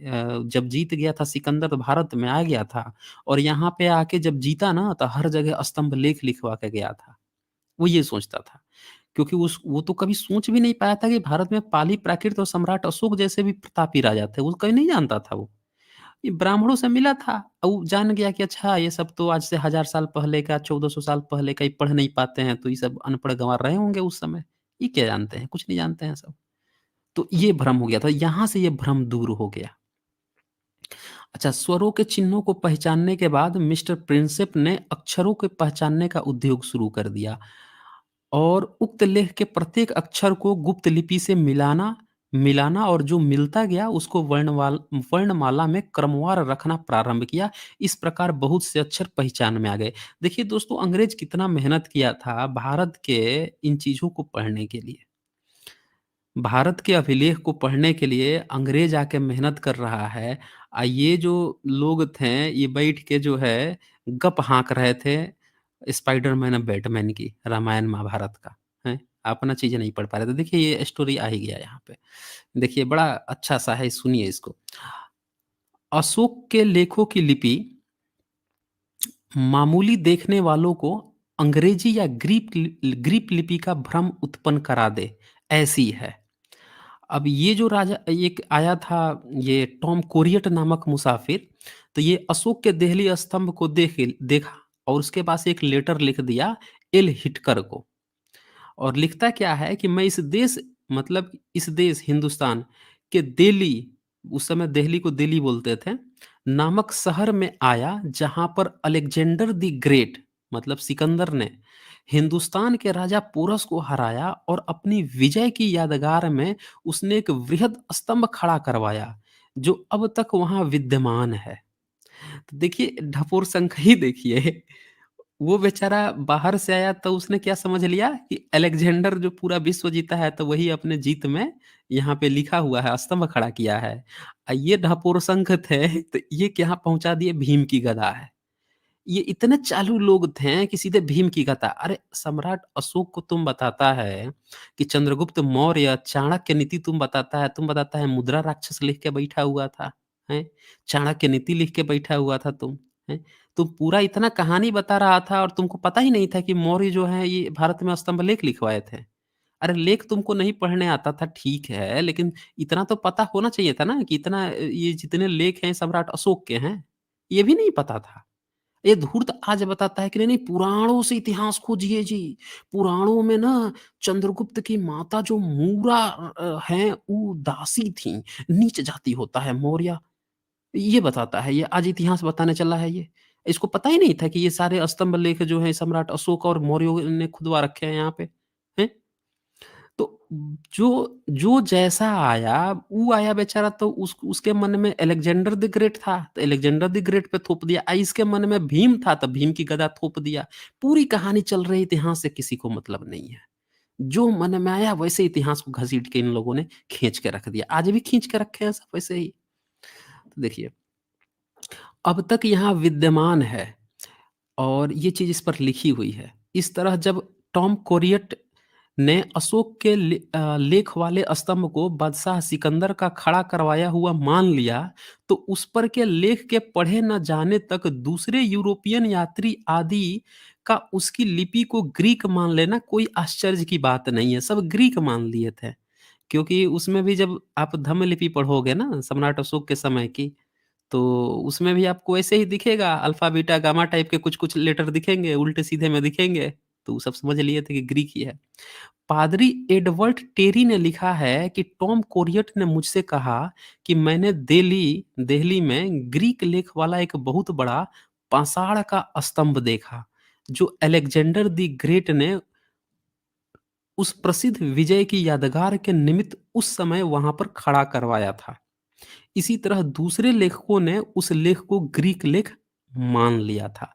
जब जीत गया था सिकंदर तो भारत में आ गया था, और यहाँ पे आके जब जीता ना, तो हर जगह स्तंभ लेख लिखवा के गया था। वो ये सोचता था। क्योंकि उस वो तो कभी सोच भी नहीं पाया था कि भारत में पाली, प्राकृत और सम्राट अशोक जैसे भी प्रतापी राजा थे, वो कभी नहीं जानता था वो। ये ब्राह्मणों से मिला था, और वो जान गया कि अच्छा ये सब तो आज से 1000 साल पहले का, 1400 साल पहले का, ये पढ़ नहीं पाते हैं, तो ये सब अनपढ़ गँवार रहे होंगे उस समय। ये क्या जानते हैं? कुछ नहीं जानते हैं सब। तो ये भ्रम हो गया था, यहाँ से ये भ्रम दूर हो गया। अच्छा, स्वरों के चिन्हों को पहचानने के बाद मिस्टर प्रिंसेप ने अक्षरों को पहचानने का उद्योग शुरू कर दिया। और उक्त लेख के प्रत्येक अक्षर को गुप्त लिपि से मिलाना मिलाना और जो मिलता गया उसको वर्णमाला में क्रमवार रखना प्रारंभ किया। इस प्रकार बहुत से अक्षर पहचान में आ गए। देखिए दोस्तों, अंग्रेज कितना मेहनत किया था भारत के इन चीज़ों को पढ़ने के लिए। भारत के अभिलेख को पढ़ने के लिए अंग्रेज आके मेहनत कर रहा है। ये जो लोग थे, ये बैठ के जो है गप हाँक रहे थे स्पाइडरमैन और बैटमैन की, रामायण महाभारत का, हैं? अपना चीज़ें नहीं पढ़ पा रहे थे। देखिए ये स्टोरी आ ही गया यहाँ पे। देखिए बड़ा अच्छा-सा है, सुनिए इसको। अशोक के लेखों की लिपि मामूली देखने वालों को अंग्रेजी या ग्रीक लिपि का भ्रम उत्पन्न करा दे, ऐसी है। अब ये जो राजा एक आया था, ये टॉम कोरियट नामक मुसाफिर, तो ये अशोक के देहली स्तंभ को देखा और उसके पास एक लेटर लिख दिया एल हिटकर को। और लिखता क्या है कि मैं इस देश, मतलब इस देश हिंदुस्तान के दिल्ली, उस समय दिल्ली को दिल्ली बोलते थे, नामक शहर में आया जहां पर अलेक्जेंडर द ग्रेट, मतलब सिकंदर ने हिंदुस्तान के राजा पोरस को हराया और अपनी विजय की यादगार में उसने एक वृहद स्तंभ खड़ा करवाया जो अब तक वहां विद्यमान है। तो देखिए ढपोर संख ही देखिए, वो बेचारा बाहर से आया तो उसने क्या समझ लिया कि अलेक्जेंडर जो पूरा विश्व जीता है तो वही अपने जीत में यहाँ पे लिखा हुआ है, स्तंभ खड़ा किया है। ये ढपोर संख थे तो ये क्या पहुंचा दिए, भीम की गदा है। ये इतने चालू लोग थे कि सीधे भीम की गदा। अरे सम्राट अशोक को तुम बताता है कि चंद्रगुप्त मौर्य, चाणक्य नीति तुम बताता है मुद्रा राक्षस लिख के बैठा हुआ था, हैं? चाणक्य नीति लिख के बैठा हुआ था तुम, हैं? तुम पूरा इतना कहानी बता रहा था और तुमको पता ही नहीं था कि मौर्य जो है ये भारत में स्तंभ लेख लिखवाए थे। अरे लेख तुमको नहीं पढ़ने आता था ठीक है, लेकिन इतना तो पता होना चाहिए था ना कि इतना ये जितने लेख हैं सम्राट अशोक के हैं, ये भी नहीं पता था। ये धूर्त आज बताता है कि नहीं, नहीं पुराणों से इतिहास खोजिए जी। पुराणों में ना चंद्रगुप्त की माता जो मूरा हैं, वो दासी थीं, नीच जाति होता है मौर्य। ये बताता है, ये आज इतिहास बताने चला है ये। इसको पता ही नहीं था कि ये सारे स्तंभ लेख जो हैं सम्राट अशोक और मौर्यों ने खुदवा रखे हैं यहाँ पे, हैं? तो जो जो जैसा आया, वो आया बेचारा, तो उसके मन में अलेक्जेंडर द ग्रेट था, तो अलेक्जेंडर द ग्रेट पे थोप दिया। इसके मन में भीम था, तो भीम की गदा थोप दिया। पूरी कहानी चल रही, इतिहास से किसी को मतलब नहीं है। जो मन में आया वैसे इतिहास को घसीट के इन लोगों ने खींच के रख दिया। आज भी खींच के रखे हैं सब वैसे ही। तो देखिए, अब तक यहाँ विद्यमान है और ये चीज़ इस पर लिखी हुई है। इस तरह जब टॉम कोरियट ने अशोक के लेख वाले स्तंभ को बादशाह सिकंदर का खड़ा करवाया हुआ मान लिया, तो उस पर के लेख के पढ़े न जाने तक दूसरे यूरोपियन यात्री आदि का उसकी लिपि को ग्रीक मान लेना कोई आश्चर्य की बात नहीं है। सब ग्रीक मान लिए थे। क्योंकि उसमें भी जब आप धम्म लिपि पढ़ोगे ना सम्राट अशोक के समय की, तो उसमें भी आपको ऐसे ही दिखेगा, अल्फ़ा, बीटा, गामा टाइप के कुछ-कुछ लेटर दिखेंगे, उल्टे-सीधे में दिखेंगे, तो सब समझ लिए थे कि ग्रीक ही है। पादरी एडवर्ड टेरी ने लिखा है कि टॉम कोरियट ने मुझसे कहा कि मैंने दिल्ली में ग्रीक लेख वाला एक बहुत बड़ा पाषाण का स्तंभ देखा, जो अलेक्जेंडर द ग्रेट ने उस प्रसिद्ध विजय की यादगार के निमित्त उस समय वहां पर खड़ा करवाया था। इसी तरह दूसरे लेखकों ने उस लेख को ग्रीक लेख मान लिया था।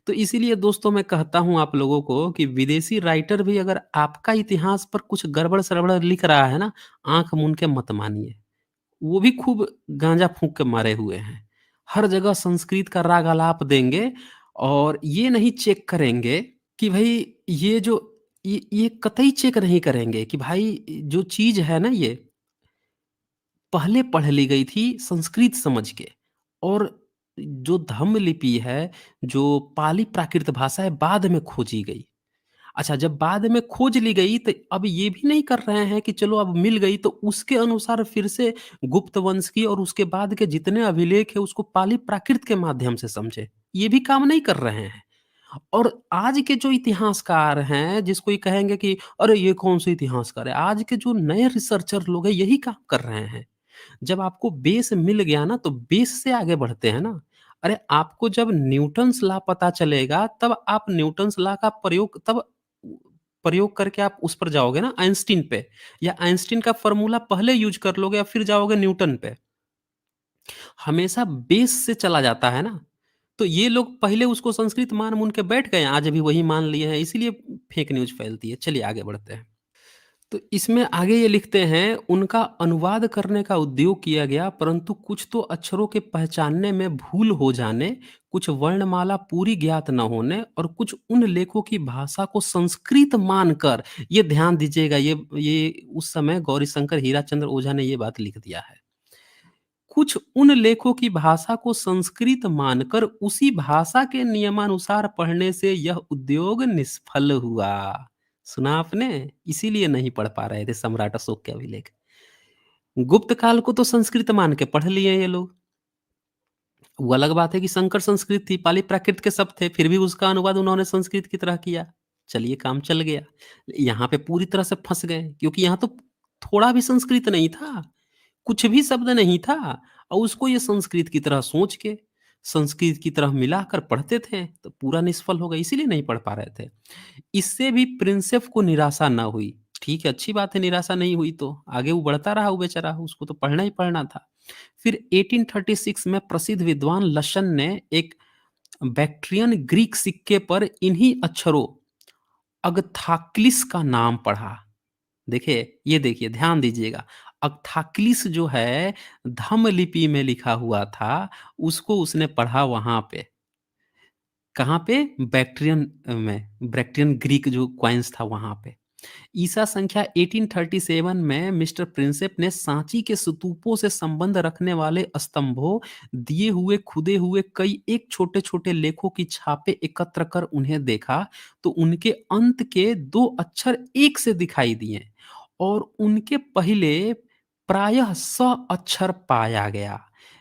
तो इसीलिए दोस्तों मैं कहता हूं आप लोगों को कि विदेशी राइटर भी अगर आपका इतिहास पर कुछ गड़बड़ सड़बड़ लिख रहा है ना, आंख मूंद के मत मानिए। वो भी खूब गांजा फूंक के मारे हुए हैं। हर जगह संस्कृत का राग आलाप देंगे और ये नहीं चेक करेंगे कि भाई ये जो ये कतई चेक नहीं करेंगे कि भाई जो चीज है ना, ये पहले पढ़ ली गई थी संस्कृत समझ के, और जो धम्म लिपि है, जो पाली प्राकृत भाषा है, बाद में खोजी गई। अच्छा, जब बाद में खोज ली गई तो अब ये भी नहीं कर रहे हैं कि चलो अब मिल गई तो उसके अनुसार फिर से गुप्त वंश की और उसके बाद के जितने अभिलेख है उसको पाली प्राकृत के माध्यम से समझे। ये भी काम नहीं कर रहे हैं। और आज के जो इतिहासकार हैं, जिसको ये कहेंगे कि अरे ये कौन से इतिहासकार है, आज के जो नए रिसर्चर लोग हैं यही काम कर रहे हैं। जब आपको बेस मिल गया ना तो बेस से आगे बढ़ते हैं ना। अरे आपको जब न्यूटन्स लॉ पता चलेगा तब आप न्यूटन्स लॉ का प्रयोग करके आप उस पर जाओगे ना, आइंस्टीन पे, या आइंस्टीन का फॉर्मूला पहले यूज कर लोगे या फिर जाओगे न्यूटन पे। हमेशा बेस से चला जाता है ना। तो ये लोग पहले उसको संस्कृत मान मून के बैठ गए हैं, आज भी वही मान लिए हैं, इसीलिए फेक न्यूज फैलती है। चलिए आगे बढ़ते हैं। तो इसमें आगे ये लिखते हैं, उनका अनुवाद करने का उद्योग किया गया, परंतु कुछ तो अक्षरों के पहचानने में भूल हो जाने, कुछ वर्णमाला पूरी ज्ञात न होने, और कुछ उन लेखों की भाषा को संस्कृत मानकर, ये ध्यान दीजिएगा, ये उस समय गौरीशंकर हीराचंद्र ओझा ने ये बात लिख दिया है। कुछ उन लेखों की भाषा को संस्कृत मानकर उसी भाषा के नियमानुसार पढ़ने से यह उद्योग निष्फल हुआ। सुना आपने? इसीलिए नहीं पढ़ पा रहे थे सम्राट अशोक के अभिलेख। गुप्त काल को तो संस्कृत मान के पढ़ लिए ये लोग। वो अलग बात है कि संकर संस्कृत थी, पाली प्राकृत के शब्द थे, फिर भी उसका अनुवाद उन्होंने संस्कृत की तरह किया। चलिए काम चल गया। यहाँ पे पूरी तरह से फंस गए क्योंकि यहाँ तो थोड़ा भी संस्कृत नहीं था, कुछ भी शब्द नहीं था, और उसको ये संस्कृत की तरह सोच के संस्कृत की तरह मिलाकर पढ़ते थे, तो पूरा निष्फल हो गया, इसीलिए नहीं पढ़ पा रहे थे। इससे भी प्रिंसेप को निराशा ना हुई। ठीक है, अच्छी बात है, निराशा नहीं हुई तो आगे वो बढ़ता रहा, वो बेचारा, उसको तो पढ़ना ही पढ़ना था। फिर 1836 में प्रसिद्ध विद्वान लशन ने एक बैक्ट्रियन ग्रीक सिक्के पर इन्हीं अक्षरों अगथाक्लिस का नाम पढ़ा। देखिए, ये देखिए, ध्यान दीजिएगा। अगथाक्लिस जो है धम्म लिपि में लिखा हुआ था, उसको उसने पढ़ा वहां पे। कहाँ पे? बैक्ट्रियन ग्रीक जो क्वाइंस था वहां पे। ईसा संख्या 1837 में मिस्टर प्रिंसेप ने सांची के स्तूपों से संबंध रखने वाले स्तंभों, दिए हुए खुदे हुए कई एक छोटे छोटे लेखों की छापे एकत्र कर उन्हें देखा, तो उनके अंत के दो अक्षर एक से दिखाई दिए और उनके पहले प्रायः स अक्षर पाया गया,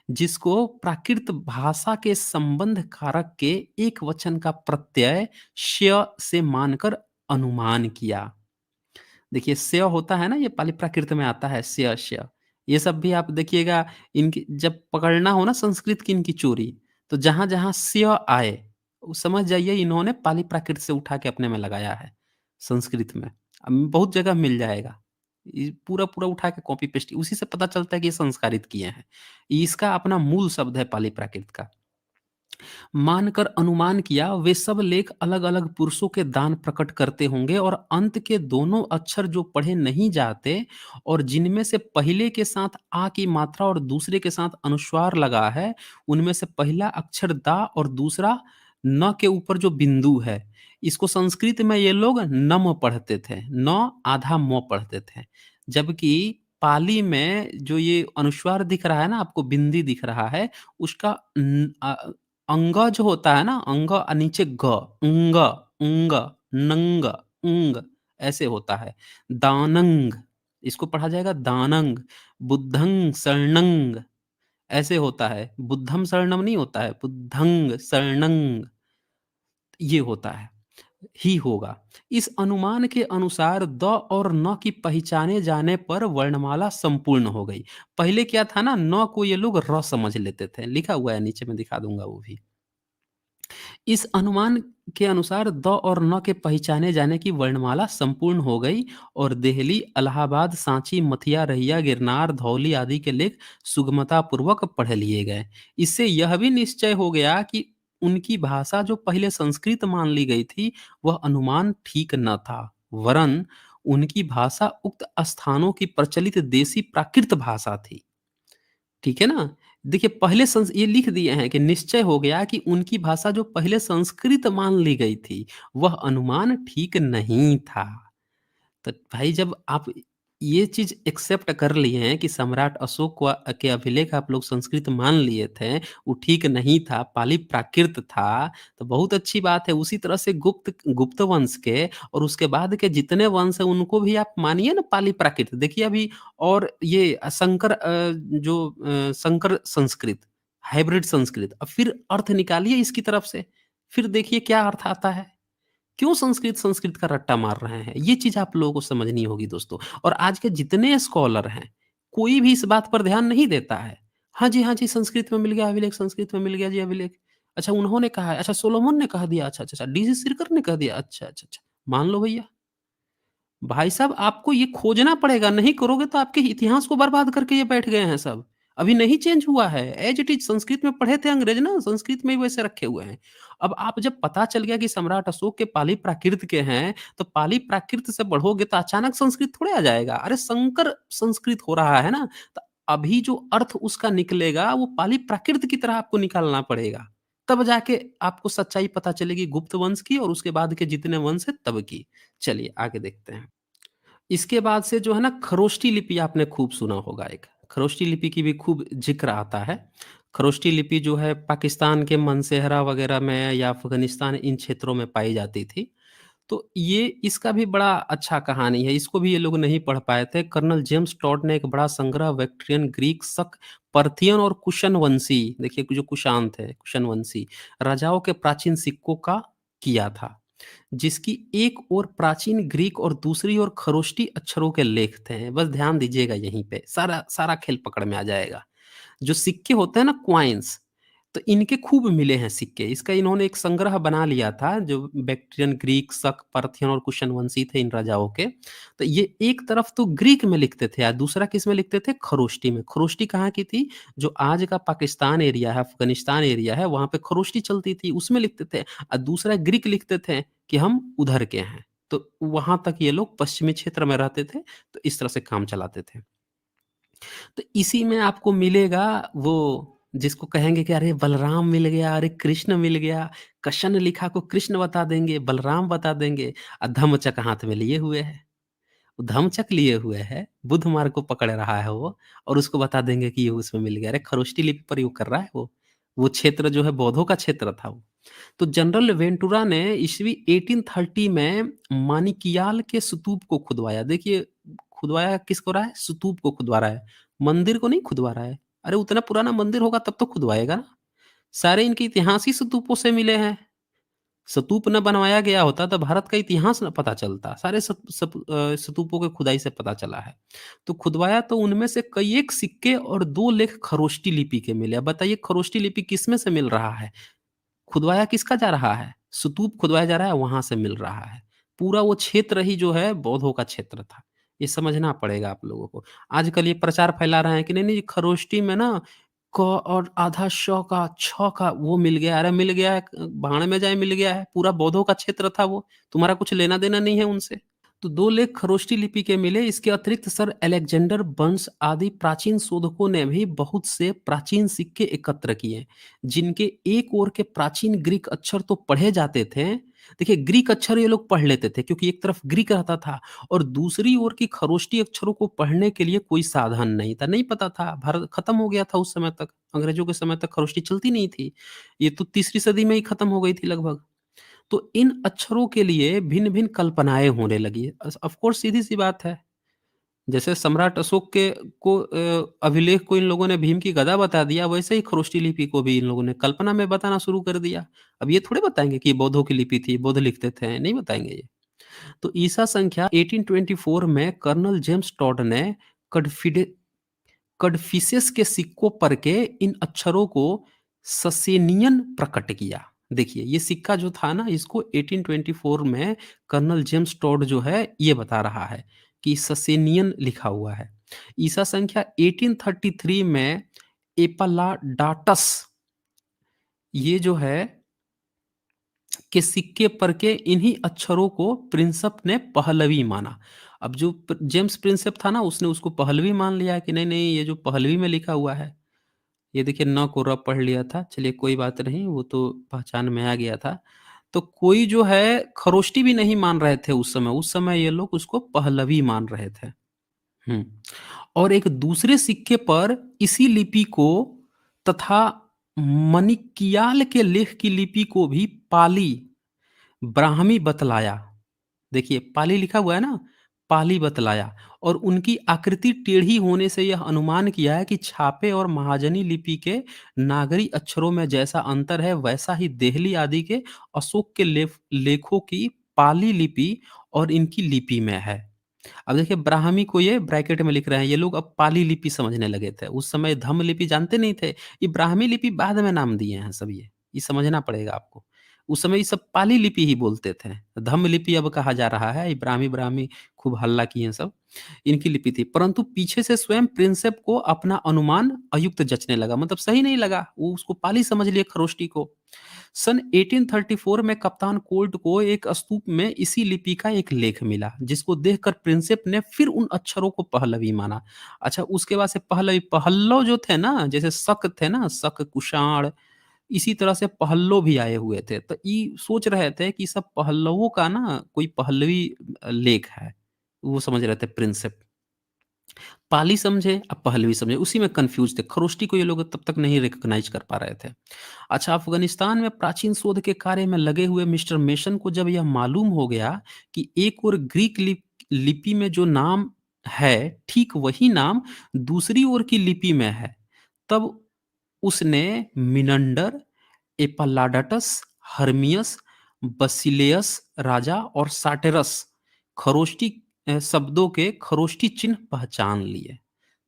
जिसको प्राकृत भाषा के संबंध कारक के एक वचन का प्रत्यय श्य से मानकर अनुमान किया। देखिए स्य होता है ना, ये पाली प्राकृत में आता है, स्य स्य। ये सब भी आप देखिएगा, इनकी जब पकड़ना हो ना संस्कृत की इनकी चोरी, तो जहां जहां स्य आए वो समझ जाइए इन्होंने पाली प्राकृत से उठा के अपने में लगाया है संस्कृत में। अब बहुत जगह मिल जाएगा, ये पूरा पूरा उठा के कॉपी पेस्ट, उसी से पता चलता है कि ये संस्कारित किए हैं। इसका अपना मूल शब्द है पाली प्राकृत का। मानकर अनुमान किया वे सब लेख अलग अलग पुरुषों के दान प्रकट करते होंगे, और अंत के दोनों अक्षर जो पढ़े नहीं जाते और जिनमें से पहले के साथ आ की मात्रा और दूसरे के साथ अनुस्वार लगा है, उनमें से पहला अक्षर दा और दूसरा न के ऊपर जो बिंदु है, इसको संस्कृत में ये लोग नम पढ़ते थे, न आधा म पढ़ते थे। जबकि पाली में जो ये अनुस्वार दिख रहा है ना आपको, बिंदी दिख रहा है, उसका अंग जो होता है ना, अंग नीचे ग, अंग, उंग, नंग, उंग, ऐसे होता है। दानंग, इसको पढ़ा जाएगा दानंग। बुद्धंग शरणंग, ऐसे होता है। बुद्धम शरणम नहीं होता है, बुद्धंग शरणंग, ये होता है। ही होगा। इस अनुमान के अनुसार द और न की पहचाने जाने पर वर्णमाला संपूर्ण हो गई। पहले क्या था ना, न को ये लोग र समझ लेते थे। लिखा हुआ है नीचे, मैं दिखा दूँगा वो भी। इस अनुमान के अनुसार द और न के पहचाने जाने की वर्णमाला संपूर्ण हो गई और देहली, इलाहाबाद, सांची, मथिया, रहिया, गिरनार, धौली आदि के लेख सुगमतापूर्वक पढ़ लिए गए। इससे यह भी निश्चय हो गया कि उनकी भाषा जो पहले संस्कृत मान ली गई थी, वह अनुमान ठीक न था, वरन उनकी भाषा उक्त स्थानों की प्रचलित देसी प्राकृत भाषा थी। ठीक है ना? देखिए, पहले ये लिख दिए हैं कि निश्चय हो गया कि उनकी भाषा जो पहले संस्कृत मान ली गई थी, वह अनुमान ठीक नहीं था। तो भाई, जब आप ये चीज़ एक्सेप्ट कर लिए हैं कि सम्राट अशोक के अभिलेख आप लोग संस्कृत मान लिए थे, वो ठीक नहीं था, पाली प्राकृत था, तो बहुत अच्छी बात है। उसी तरह से गुप्त गुप्त वंश के और उसके बाद के जितने वंश हैं, उनको भी आप मानिए ना पाली प्राकृत। देखिए अभी, और ये संकर संकर संस्कृत, हाइब्रिड संस्कृत, अब फिर अर्थ निकालिए इसकी तरफ से, फिर देखिए क्या अर्थ आता है। क्यों संस्कृत संस्कृत का रट्टा मार रहे हैं? ये चीज़ आप लोगों को समझनी होगी दोस्तों। और आज के जितने स्कॉलर हैं, कोई भी इस बात पर ध्यान नहीं देता है। हाँ जी, संस्कृत में मिल गया अभिलेख, संस्कृत में मिल गया जी अभिलेख। अच्छा, उन्होंने कहा है, अच्छा सोलोमन ने कह दिया, अच्छा, अच्छा, अच्छा, डीसी सिरकर ने कह दिया, अच्छा, अच्छा, अच्छा। मान लो भैया। भाई साहब, आपको ये खोजना पड़ेगा, नहीं करोगे तो आपके इतिहास को बर्बाद करके ये बैठ गए हैं सब। अभी नहीं चेंज हुआ है, एज़ इट इज़। संस्कृत में पढ़े थे अंग्रेज ना, संस्कृत में ही वैसे रखे हुए हैं। अब आप जब पता चल गया कि सम्राट अशोक के पाली प्राकृत के हैं, तो पाली प्राकृत से बढ़ोगे तो अचानक संस्कृत थोड़े आ जाएगा। अरे संकर संस्कृत हो रहा है ना, तो अभी जो अर्थ उसका निकलेगा वो पाली प्राकृत की तरह आपको निकालना पड़ेगा। तब जाके आपको सच्चाई पता चलेगी गुप्त वंश की और उसके बाद के जितने वंश हैं तब की। चलिए आगे देखते हैं। इसके बाद से जो है ना, खरोष्ठी लिपि आपने खूब सुना होगा एक। खरोष्ठी लिपि की भी खूब ज़िक्र आता है। खरोष्ठी लिपि जो है पाकिस्तान के मनसेहरा वगैरह में या अफ़गानिस्तान, इन क्षेत्रों में पाई जाती थी। तो ये इसका भी बड़ा अच्छा कहानी है। इसको भी ये लोग नहीं पढ़ पाए थे। कर्नल जेम्स टॉड ने एक बड़ा संग्रह बैक्ट्रियन, ग्रीक, शक, पार्थियन और कुशन वंशी, देखिए जो कुषाण थे, कुशन वंशी राजाओं के प्राचीन सिक्कों का किया था। जिसकी एक ओर प्राचीन ग्रीक और दूसरी ओर खरोष्टी अक्षरों के लेख थे। बस ध्यान दीजिएगा यहीं पे, सारा सारा खेल पकड़ में आ जाएगा। जो सिक्के होते हैं ना, कॉइन्स, तो इनके खूब मिले हैं सिक्के। इसका इन्होंने एक संग्रह बना लिया था, जो बैक्ट्रियन, ग्रीक, शक, पार्थियन और कुशन वंशी थे इन राजाओं के। तो ये एक तरफ तो ग्रीक में लिखते थे, और दूसरा किस में लिखते थे? खरोष्टी में। खरोष्टी कहाँ की थी? जो आज का पाकिस्तान एरिया है, अफगानिस्तान एरिया है, वहां पे खरोष्टी चलती थी, उसमें लिखते थे। और दूसरा ग्रीक लिखते थे कि हम उधर के हैं। तो वहां तक ये लोग पश्चिमी क्षेत्र में रहते थे, तो इस तरह से काम चलाते थे। तो इसी में आपको मिलेगा वो, जिसको कहेंगे कि अरे बलराम मिल गया, अरे कृष्ण मिल गया। कृष्ण लिखा को कृष्ण बता देंगे, बलराम बता देंगे, धम्मचक्र हाथ में लिए हुए है। वो धम्मचक्र लिए हुए है, बुध मार्ग को पकड़ रहा है वो, और उसको बता देंगे कि ये उसमें मिल गया। अरे खरोष्टी लिपि प्रयोग कर रहा है वो क्षेत्र जो है बौद्धों का क्षेत्र था वो। तो जनरल वेंटुरा ने ईस्वी 1830 में मानिकियाल के स्तूप को खुदवाया। देखिए, खुदवाया किसको रहा है? स्तूप को खुदवा रहा है, मंदिर को नहीं खुदवा रहा है। अरे उतना पुराना मंदिर होगा तब तो खुदवाएगा ना। सारे इनके इतिहास ही स्तूपों से मिले हैं। स्तूप न बनवाया गया होता तो भारत का इतिहास न पता चलता। सारे स्तूपों के खुदाई से पता चला है। तो खुदवाया तो उनमें से कई एक सिक्के और 2 लेख खरोष्टी लिपि के मिले। अब बताइए खरोष्टी लिपि किसमें से मिल रहा है? खुदवाया किसका जा रहा है? स्तूप खुदवाया जा रहा है, वहाँ से मिल रहा है। पूरा वो क्षेत्र ही जो है बौद्धों का क्षेत्र था। ये समझना पड़ेगा आप लोगों को। आजकल ये प्रचार फैला रहे हैं कि नहीं, नहीं खरोष्टी में ना क और आधा श का, छ का वो मिल गया। अरे मिल गया है, भाड़ में जाए मिल गया है। पूरा बौद्धों का क्षेत्र था वो। तुम्हारा कुछ लेना-देना नहीं है उनसे। तो 2 लेख खरोष्टी लिपि के मिले। इसके अतिरिक्त सर अलेक्जेंडर बंस आदि प्राचीन शोधकों ने भी बहुत से प्राचीन सिक्के एकत्र किए, जिनके एक ओर के प्राचीन ग्रीक अक्षर तो पढ़े जाते थे। देखिए, ग्रीक अक्षर ये लोग पढ़ लेते थे क्योंकि एक तरफ ग्रीक रहता था, और दूसरी ओर की खरोष्टी अक्षरों को पढ़ने के लिए कोई साधन नहीं था, नहीं पता था। भारत खत्म हो गया था उस समय तक, अंग्रेजों के समय तक खरोष्टी चलती नहीं थी। ये तो तीसरी सदी में ही खत्म हो गई थी लगभग। तो इन अक्षरों के लिए भिन्न-भिन्न कल्पनाएँ होने लगी। ऑफ़ कोर्स सीधी-सी बात है। जैसे सम्राट अशोक के को अभिलेख को इन लोगों ने भीम की गदा बता दिया, वैसे ही खरोष्टी लिपि को भी इन लोगों ने कल्पना में बताना शुरू कर दिया। अब ये थोड़े बताएँगे कि ये बौद्धों की लिपि थी, बौद्ध लिखते थे, नहीं बताएँगे ये। तो ईसा संख्या 1824 में कर्नल जेम्स टॉड ने कड़फिडे कड़फिसेस के सिक्कों पर के इन अक्षरों को ससेनियन प्रकट किया। देखिए, ये सिक्का जो था ना, इसको 1824 में कर्नल जेम्स टॉड जो है ये बता रहा है कि ससेनियन लिखा हुआ है। ईसा संख्या 1833 में एपलाडाटस ये जो है के सिक्के पर के इन्हीं अक्षरों को प्रिंसेप ने पहलवी माना। अब जो जेम्स प्रिंसेप था ना, उसने उसको पहलवी मान लिया कि नहीं नहीं, ये जो पहलवी में लिखा हुआ है, ये देखिए न को र पढ़ लिया था। चलिए कोई बात नहीं, वो तो पहचान में आ गया था। तो कोई जो है खरोष्टी भी नहीं मान रहे थे उस समय ये लोग उसको पहलवी मान रहे थे। हुँ। और एक दूसरे सिक्के पर इसी लिपि को तथा मणिक्याल के लेख की लिपि को भी पाली, ब्राह्मी बतलाया। देखिए, पाली लिखा हुआ है ना, पाली बतलाया और उनकी आकृति टेढ़ी होने से यह अनुमान किया है कि छापे और महाजनी लिपि के नागरी अक्षरों में जैसा अंतर है, वैसा ही देहली आदि के अशोक के लेखों की पाली लिपि और इनकी लिपि में है। अब देखिए, ब्राह्मी को ये ब्रैकेट में लिख रहे हैं, ये लोग अब पाली लिपि समझने लगे थे। उस समय धम्म लिपि जानते नहीं थे, ये ब्राह्मी लिपि बाद में नाम दिए हैं सब ये समझना पड़ेगा आपको। उस समय ये सब पाली लिपि ही बोलते थे, धम्म लिपि अब कहा जा रहा है, ये ब्राह्मी ब्राह्मी खूब हल्ला किए हैं सब, इनकी लिपि थी। परंतु पीछे से स्वयं प्रिंसेप को अपना अनुमान अयुक्त जचने लगा, मतलब सही नहीं लगा, वो उसको पाली समझ लिए खरोष्टी को। सन 1834 में कप्तान कोल्ट को एक स्तूप में इसी लिपि का एक लेख मिला, जिसको देखकर प्रिंसेप ने फिर उन अक्षरों को पहलवी माना। अच्छा, उसके बाद से पहलवी पहल्लव जो थे ना, जैसे शक थे ना, शक कुषाण, इसी तरह से पहल्लव भी आए हुए थे। तो ये सोच रहे थे कि सब पहल्लवों का ना कोई पहलवी लेख है, वो समझ रहे थे प्रिंसेप। पाली समझे, अब पहलवी समझे, उसी में कन्फ्यूज़ थे। खरोष्टी को ये लोग तब तक नहीं रिकॉग्नाइज़ कर पा रहे थे। अच्छा, अफ़गानिस्तान में प्राचीन शोध के कार्य में लगे हुए मिस्टर मेसन को जब यह मालूम हो गया कि एक ओर ग्रीक लिपि में जो नाम है, ठीक वही नाम दूसरी ओर की लिपि में है, तब उसने मिनंडर, एपल्लाडाटस, हर्मियस, बसिलियस राजा और साटेरस खरोष्टी शब्दों के खरोष्टी चिन्ह पहचान लिए।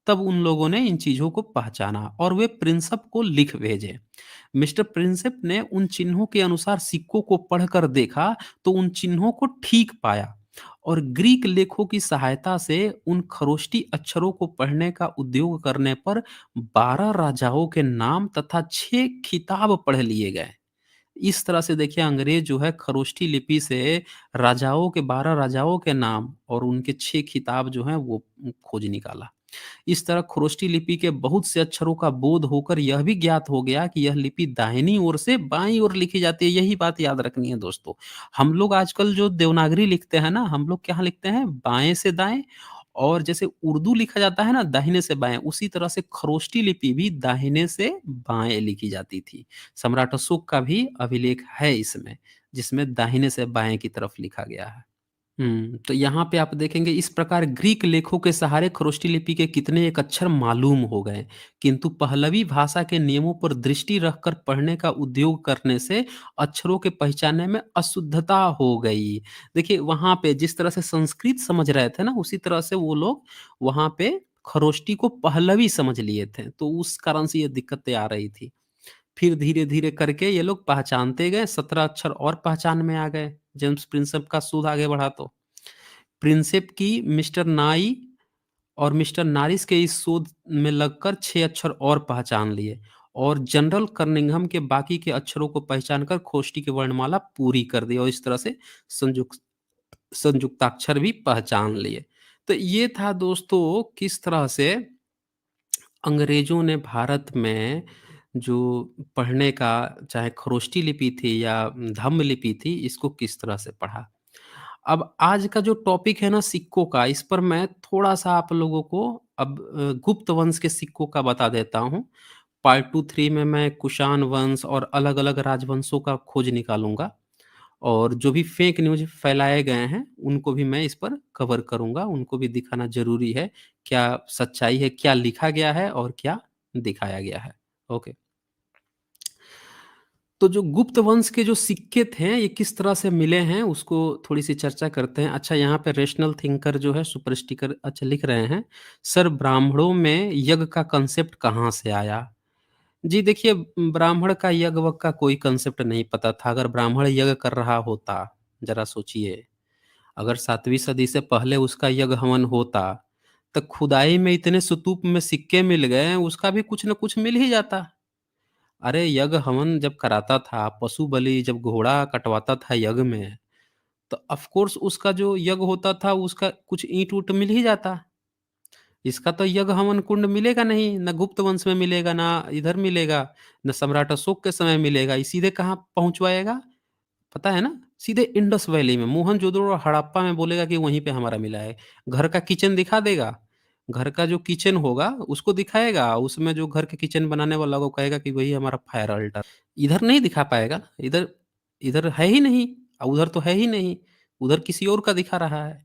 तब उन लोगों ने इन चीज़ों को पहचाना और वे प्रिंसेप को लिख भेजे। मिस्टर प्रिंसेप ने उन चिन्हों के अनुसार सिक्कों को पढ़कर देखा, तो उन चिन्हों को ठीक पाया और ग्रीक लेखों की सहायता से उन खरोष्टी अक्षरों को पढ़ने का उद्योग करने पर 12 राजाओं के नाम तथा 6 खिताब पढ़ लिए गए। इस तरह से देखिए, अंग्रेज जो है खरोष्ठी लिपि से राजाओं के 12 राजाओं के नाम और उनके 6 खिताब जो हैं वो खोज निकाला। इस तरह खरोष्टी लिपि के बहुत से अक्षरों का बोध होकर यह भी ज्ञात हो गया कि यह लिपि दाहिनी ओर से बाईं ओर लिखी जाती है। यही बात याद रखनी है दोस्तों। हम लोग आजकल जो देवनागरी लिखते हैं ना, हम लोग क्या लिखते हैं, बाएं से दाएं, और जैसे उर्दू लिखा जाता है ना दाहिने से बाएं, उसी तरह से खरोष्टी लिपि भी दाहिने से बाएं लिखी जाती थी। सम्राट अशोक का भी अभिलेख है इसमें, जिसमें दाहिने से बाएं की तरफ लिखा गया है। तो यहाँ पे आप देखेंगे इस प्रकार ग्रीक लेखों के सहारे खरोष्टी लिपि के कितने एक अक्षर मालूम हो गए, किंतु पहलवी भाषा के नियमों पर दृष्टि रखकर पढ़ने का उद्योग करने से अक्षरों के पहचानने में अशुद्धता हो गई। देखिए, वहाँ पे जिस तरह से संस्कृत समझ रहे थे ना, उसी तरह से वो लोग वहाँ पे खरोष्टी को पहलवी समझ लिए थे, तो उस कारण से ये दिक्कतें आ रही थी। फिर धीरे-धीरे करके ये लोग पहचानते गए, 17 अक्षर और पहचान में आ गए, जेम्स प्रिंसेप का शोध आगे बढ़ा तो। प्रिंसेप की मिस्टर नाई और मिस्टर नारिस के इस शोध में लगकर 6 अक्षर और पहचान लिए और जनरल कर्निंघम के बाकी के अक्षरों को पहचान कर खोष्टी की वर्णमाला पूरी कर दी और इस तरह से संयुक्त संयुक्ताक्षर भी पहचान लिए। तो ये था दोस्तों किस तरह से अंग्रेज़ों ने भारत में जो पढ़ने का, चाहे खरोष्टी लिपि थी या धम्म लिपि थी, इसको किस तरह से पढ़ा। अब आज का जो टॉपिक है ना सिक्कों का, इस पर मैं थोड़ा-सा आप लोगों को अब गुप्त वंश के सिक्कों का बता देता हूँ। पार्ट 2, 3 में मैं कुषाण वंश और अलग-अलग राजवंशों का खोज निकालूँगा और जो भी फेक न्यूज़ फैलाए गए हैं, उनको भी मैं इस पर कवर करूँगा, उनको भी दिखाना ज़रूरी है, क्या सच्चाई है, क्या लिखा गया है और क्या दिखाया गया है। ओके। तो जो गुप्त वंश के जो सिक्के थे, ये किस तरह से मिले हैं, उसको थोड़ी-सी चर्चा करते हैं। अच्छा, यहाँ पे रेशनल थिंकर जो है सुपर स्टिकर अच्छा लिख रहे हैं, सर ब्राह्मणों में यज्ञ का कांसेप्ट कहाँ से आया? जी देखिए, ब्राह्मण का यज्ञ-वज्ञ का कोई कांसेप्ट नहीं पता था। अगर ब्राह्मण यज्ञ कर रहा होता, ज़रा सोचिए, अगर 7वीं सदी से पहले उसका यज्ञ हवन होता, तो खुदाई में इतने स्तूप में सिक्के मिल गए, उसका भी कुछ न कुछ मिल ही जाता। अरे यज्ञ हवन जब कराता था, पशु बलि जब घोड़ा कटवाता था यज्ञ में, तो ऑफ़ कोर्स उसका जो यज्ञ होता था, उसका कुछ ईंट-ऊँट मिल ही जाता। इसका तो यज्ञ हवन कुंड मिलेगा नहीं, ना गुप्त वंश में मिलेगा, ना इधर मिलेगा, ना सम्राट अशोक के समय मिलेगा। ये सीधे कहाँ पहुँचवाएगा? पता है ना? सीधे इंडस वैली में, मोहनजोदड़ो और हड़प्पा में बोलेगा कि वहीं पे हमारा मिला है। घर का किचन दिखा देगा, घर का जो किचन होगा उसको दिखाएगा, उसमें जो घर के किचन बनाने वाला वो कहेगा कि वही हमारा फायर अल्टर। इधर नहीं दिखा पाएगा, इधर इधर है ही नहीं, उधर तो है ही नहीं, उधर किसी और का दिखा रहा है।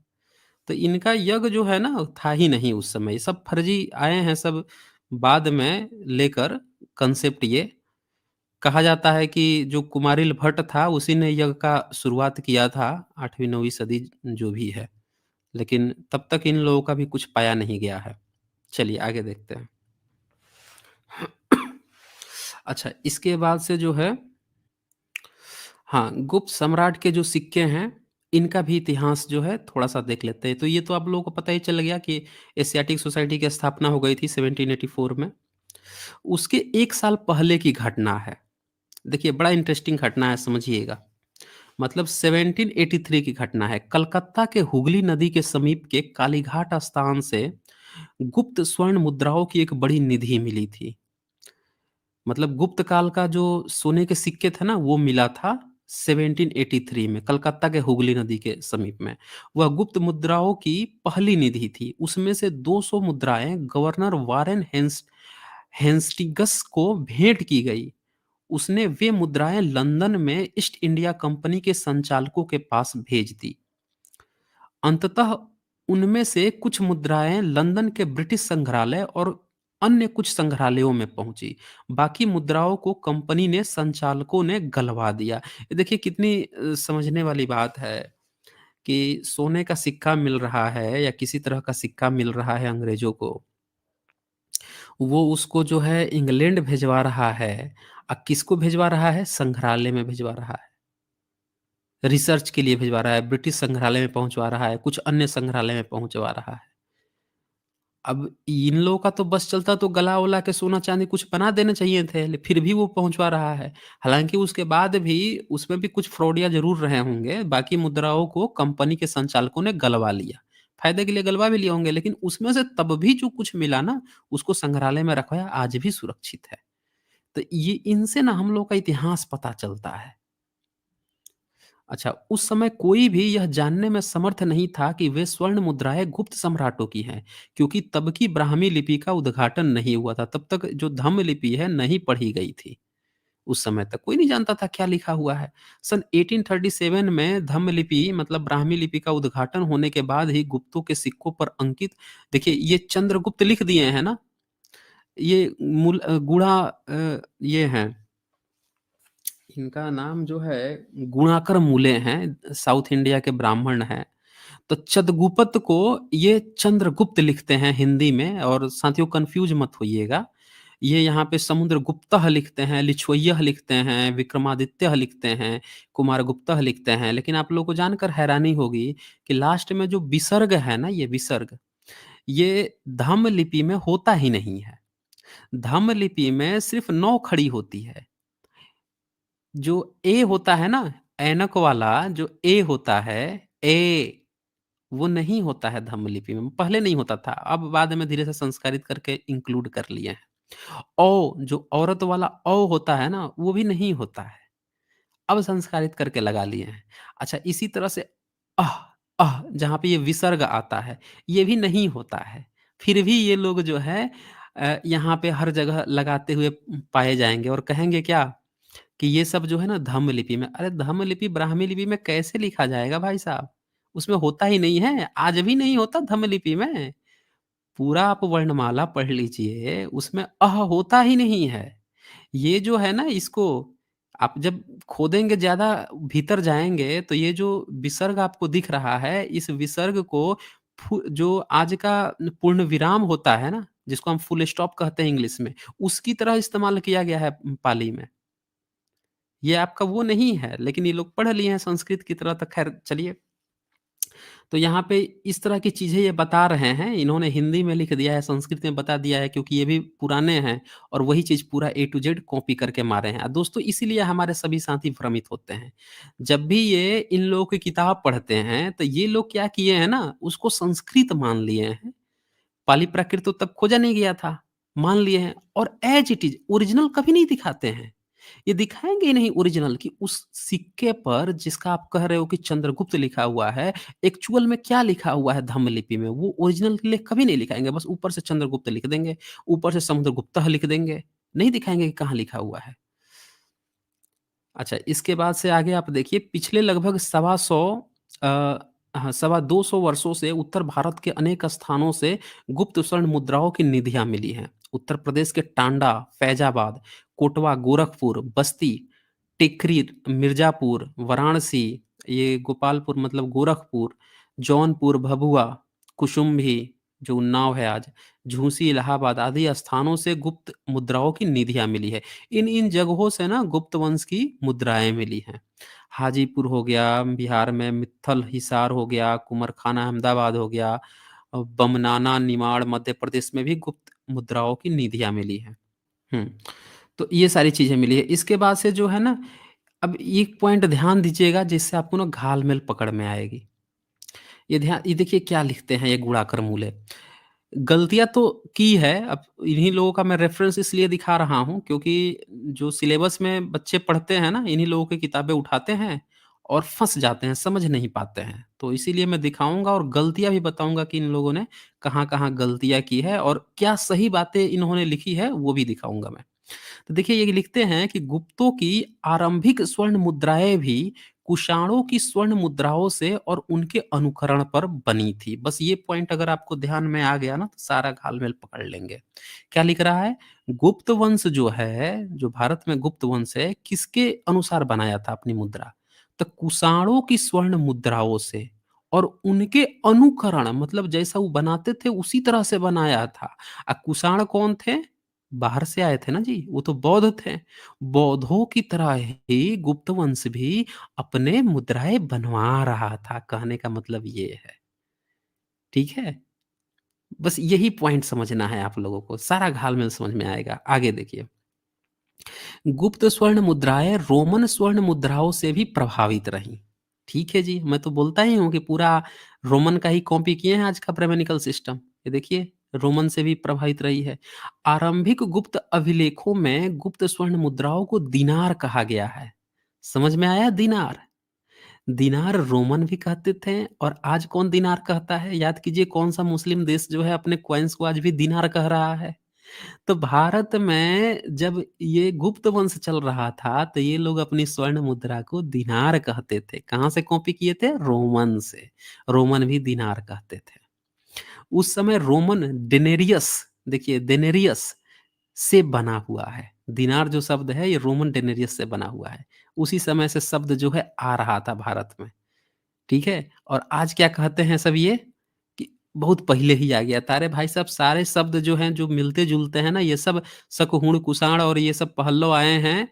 तो इनका यज्ञ जो है ना था ही नहीं उस समय, ये सब फर्जी आए हैं सब बाद में लेकर कांसेप्ट ये। कहा जाता है कि जो कुमारिल भट्ट था उसी ने यज्ञ का शुरुआत किया था 8वीं 9वीं सदी जो भी है। लेकिन तब तक इन लोगों का भी कुछ पाया नहीं गया है। चलिए आगे देखते हैं। अच्छा, इसके बाद से जो है हाँ, गुप्त सम्राट के जो सिक्के हैं, इनका भी इतिहास जो है थोड़ा-सा देख लेते हैं। तो ये तो आप लोगों को पता ही चल गया कि एशियाटिक सोसाइटी की स्थापना हो गई थी 1784 में। उसके 1 साल पहले की घटना है। देखिए बड़ा इंटरेस्टिंग घटना है, समझिएगा। मतलब 1783 की घटना है। कलकत्ता के हुगली नदी के समीप के कालीघाट स्थान से गुप्त स्वर्ण मुद्राओं की एक बड़ी निधि मिली थी। मतलब गुप्त काल का जो सोने के सिक्के थे ना, वो मिला था 1783 में कलकत्ता के हुगली नदी के समीप में। वह गुप्त मुद्राओं की पहली निधि थी। उसमें से 200 मुद्राएँ गवर्नर वारेन हेस्टिंग्स को भेंट की गई। उसने वे मुद्राएँ लंदन में ईस्ट इंडिया कंपनी के संचालकों के पास भेज दी। अंततः उनमें से कुछ मुद्राएँ लंदन के ब्रिटिश संग्रहालय और अन्य कुछ संग्रहालयों में पहुँची। बाकी मुद्राओं को कंपनी ने संचालकों ने गलवा दिया। ये देखिए कितनी समझने वाली बात है कि सोने का सिक्का मिल रहा है या किसी तरह का सिक्का मिल रहा है अंग्रेज़ों को, वो उसको जो है इंग्लैंड भिजवा रहा है। किसको भिजवा रहा है? संग्रहालय में भिजवा रहा है। रिसर्च के लिए भिजवा रहा है, ब्रिटिश संग्रहालय में पहुँचवा रहा है, कुछ अन्य संग्रहालय में पहुँचवा रहा है। अब इन लोगों का तो बस चलता तो गला-वला के सोना-चांदी कुछ बना देने चाहिए थे, फिर भी वो पहुँचवा रहा है। हालाँकि उसके बाद भी उसमें भी कुछ फ्रॉडिया ज़रूर रहे होंगे, बाकी मुद्राओं को कंपनी के संचालकों ने गलवा लिया। फ़ायदे के लिए गलवा भी लिए होंगे, लेकिन उसमें से तब भी जो कुछ मिला ना, उसको संग्रहालय में रखवाया, आज भी सुरक्षित है। तो ये इनसे ना हम लोग का इतिहास पता चलता है। अच्छा, उस समय कोई भी यह जानने में समर्थ नहीं था कि वे स्वर्ण मुद्राएँ गुप्त सम्राटों की हैं, क्योंकि तब की ब्राह्मी लिपि का उद्घाटन नहीं हुआ था। तब तक जो धम्म लिपि है, नहीं पढ़ी गई थी। उस समय तक कोई नहीं जानता था क्या लिखा हुआ है। सन 1837 में धम्म लिपि मतलब ब्राह्मी लिपि का उद्घाटन होने के बाद ही गुप्तों के सिक्कों पर अंकित देखिए ये चंद्रगुप्त लिख दिए हैं ना, ये गूढ़ा ये हैं इनका नाम जो है गुणाकर मूले हैं, साउथ इंडिया के ब्राह्मण हैं। तो चंद्रगुप्त को ये चंद्रगुप्त लिखते हैं हिंदी में और साथियों कन्फ्यूज़ मत होइएगा। ये यहाँ पे समुद्रगुप्तः लिखते हैं, लिच्छवइयः लिखते हैं, विक्रमादित्यः लिखते हैं, कुमारगुप्तः लिखते हैं। लेकिन आप लोगों को जानकर हैरानी होगी कि लास्ट में जो विसर्ग है ना, ये विसर्ग, ये धम्म लिपि में होता ही नहीं है। धम्म लिपि में सिर्फ़ 9 खड़ी होती है। जो ए होता है ना, ऐनक वाला जो ए होता है, ए, वो नहीं होता है धम्म लिपि में, पहले नहीं होता था, अब बाद में धीरे से संस्कारित करके इंक्लूड कर लिए हैं। औ, जो औरत वाला औ होता है ना, वो भी नहीं होता है, अब संस्कारित करके लगा लिए हैं। अच्छा, इसी तरह से अह, जहाँ पे ये विसर्ग आता है, ये भी नहीं होता है। फिर भी ये लोग जो है यहाँ पे हर जगह लगाते हुए पाए जाएँगे और कहेंगे क्या कि ये सब जो है ना धम्म लिपि में। अरे धम्म लिपि ब्राह्मी लिपि में कैसे लिखा जाएगा भाई साहब? उसमें होता ही नहीं है, आज भी नहीं होता धम्म लिपि में। पूरा आप वर्णमाला पढ़ लीजिए, उसमें होता ही नहीं है। ये जो है ना इसको आप जब खोदेंगे ज़्यादा भीतर जाएँगे तो ये जो विसर्ग आपको दिख रहा है, इस विसर्ग को जो आज का पूर्ण विराम होता है ना, जिसको हम फुल स्टॉप कहते हैं इंग्लिश में, उसकी तरह इस्तेमाल किया गया है पाली में। ये आपका वो नहीं है, लेकिन ये लोग पढ़ लिए हैं संस्कृत की तरह तो ख़ैर चलिए। तो यहाँ पे इस तरह की चीज़ें ये बता रहे हैं, इन्होंने हिंदी में लिख दिया है, संस्कृत में बता दिया है क्योंकि ये भी पुराने हैं और वही चीज़ पूरा ए टू ज़ेड कॉपी करके मारे हैं। दोस्तों इसीलिए हमारे सभी साथी भ्रमित होते हैं। जब भी ये इन लोगों की किताब पढ़ते हैं, तो ये लोग क्या किए हैं ना, उसको संस्कृत मान लिए हैं। पाली प्राकृत तो तब खोजा नहीं गया था, मान लिए हैं और ऐज़ इट इज़ ओरिजिनल कभी नहीं दिखाते हैं। ये दिखाएँगे ही नहीं ओरिजिनल कि उस सिक्के पर जिसका आप कह रहे हो कि चंद्रगुप्त लिखा हुआ है, एक्चुअल में क्या लिखा हुआ है धम्म लिपि में, वो ओरिजिनल लेख कभी नहीं लिखाएँगे, बस ऊपर से चंद्रगुप्त लिख देंगे, ऊपर से समुद्रगुप्तः लिख देंगे, नहीं दिखाएँगे कि कहाँ लिखा हुआ है। अच्छा, इसके बाद से आगे आप देखिए पिछले लगभग सवा सौ अ, हाँ, सवा 200 वर्षों से उत्तर भारत के अनेक स्थानों से गुप्त स्वर्ण मुद्राओं की निधियाँ मिली हैं। उत्तर प्रदेश के टांडा, फैजाबाद, कोटवा, गोरखपुर, बस्ती, टिकरी, मिर्ज़ापुर, वाराणसी, ये गोपालपुर मतलब गोरखपुर, जौनपुर, भभुआ, कुशुम्भी जो उन्नाव है आज, झूसी, इलाहाबाद आदि स्थानों से गुप्त मुद्राओं की निधियाँ मिली है। इन जगहों से ना गुप्त वंश की मुद्राएँ मिली हैं। हाजीपुर हो गया, बिहार में मित्तल हिसार हो गया, कुमरखाना अहमदाबाद हो गया, बमनाना, निमाड़ मध्य प्रदेश में भी गुप्त मुद्राओं की निधियाँ मिली हैं। हुँ, तो ये सारी चीज़ें मिली है। इसके बाद से जो है ना, अब एक पॉइंट ध्यान दीजिएगा जिससे आपको ना घाल-मेल पकड़ में आएगी। ये देखिए क्या लिखते हैं ये गुणाकर मूले। गलतियाँ तो की है, अब इन्हीं लोगों का मैं रेफ़रेंस इसलिए दिखा रहा हूँ क्योंकि जो सिलेबस में बच्चे पढ़ते हैं ना, इन्हीं लोगों की किताबें उठाते हैं और फँस जाते हैं, समझ नहीं पाते हैं। तो इसीलिए मैं दिखाऊँगा और गलतियाँ भी बताऊँगा कि इन लोगों ने कहाँ-कहाँ गलतियाँ की है और क्या सही बातें इन्होंने लिखी है, वो भी दिखाऊँगा मैं। तो देखिए ये लिखते हैं कि गुप्तों की आरंभिक स्वर्ण मुद्राएँ भी कुषाणों की स्वर्ण मुद्राओं से और उनके अनुकरण पर बनी थी। बस ये पॉइंट अगर आपको ध्यान में आ गया ना तो सारा घाल-मेल पकड़ लेंगे। क्या लिख रहा है? गुप्त वंश जो है, जो भारत में गुप्त वंश है, किसके अनुसार बनाया था अपनी मुद्रा? तो कुषाणों की स्वर्ण मुद्राओं से और उनके अनुकरण मतलब जैसा वो बनाते थे उसी तरह से बनाया था। कुषाण कौन थे? बाहर से आए थे ना जी, वो तो बौद्ध थे। बौद्धों की तरह ही गुप्त वंश भी अपने मुद्राएँ बनवा रहा था, कहने का मतलब ये है। ठीक है? बस यही पॉइंट समझना है आप लोगों को, सारा घाल-मेल समझ में आएगा। आगे देखिए, गुप्त स्वर्ण मुद्राएँ रोमन स्वर्ण मुद्राओं से भी प्रभावित रहीं। ठीक है जी, मैं तो बोलता ही हूँ कि पूरा रोमन का ही कॉपी किए हैं आज का ब्राह्मणिकल सिस्टम। ये देखिए, रोमन से भी प्रभावित रही है। आरंभिक गुप्त अभिलेखों में गुप्त स्वर्ण मुद्राओं को दीनार कहा गया है। समझ में आया दीनार? दीनार रोमन भी कहते थे और आज कौन दीनार कहता है? याद कीजिए कौन-सा मुस्लिम देश जो है अपने कॉइन्स को आज भी दीनार कह रहा है? तो भारत में जब ये गुप्त वंश चल रहा था, तो ये लोग अपनी स्वर्ण मुद्रा को दीनार कहते थे। कहाँ से कॉपी किए थे? रोमन से। रोमन भी दीनार कहते थे। उस समय रोमन डेनेरियस देखिए डेनेरियस से बना हुआ है। दीनार जो शब्द है ये रोमन डेनेरियस से बना हुआ है। उसी समय से शब्द जो है आ रहा था भारत में। ठीक है? और आज क्या कहते हैं सब ये कि बहुत पहले ही आ गया था। अरे भाई साहब सारे शब्द जो हैं, जो मिलते-जुलते हैं ना, ये सब शक, कुषाण और ये सब पहलव आए हैं,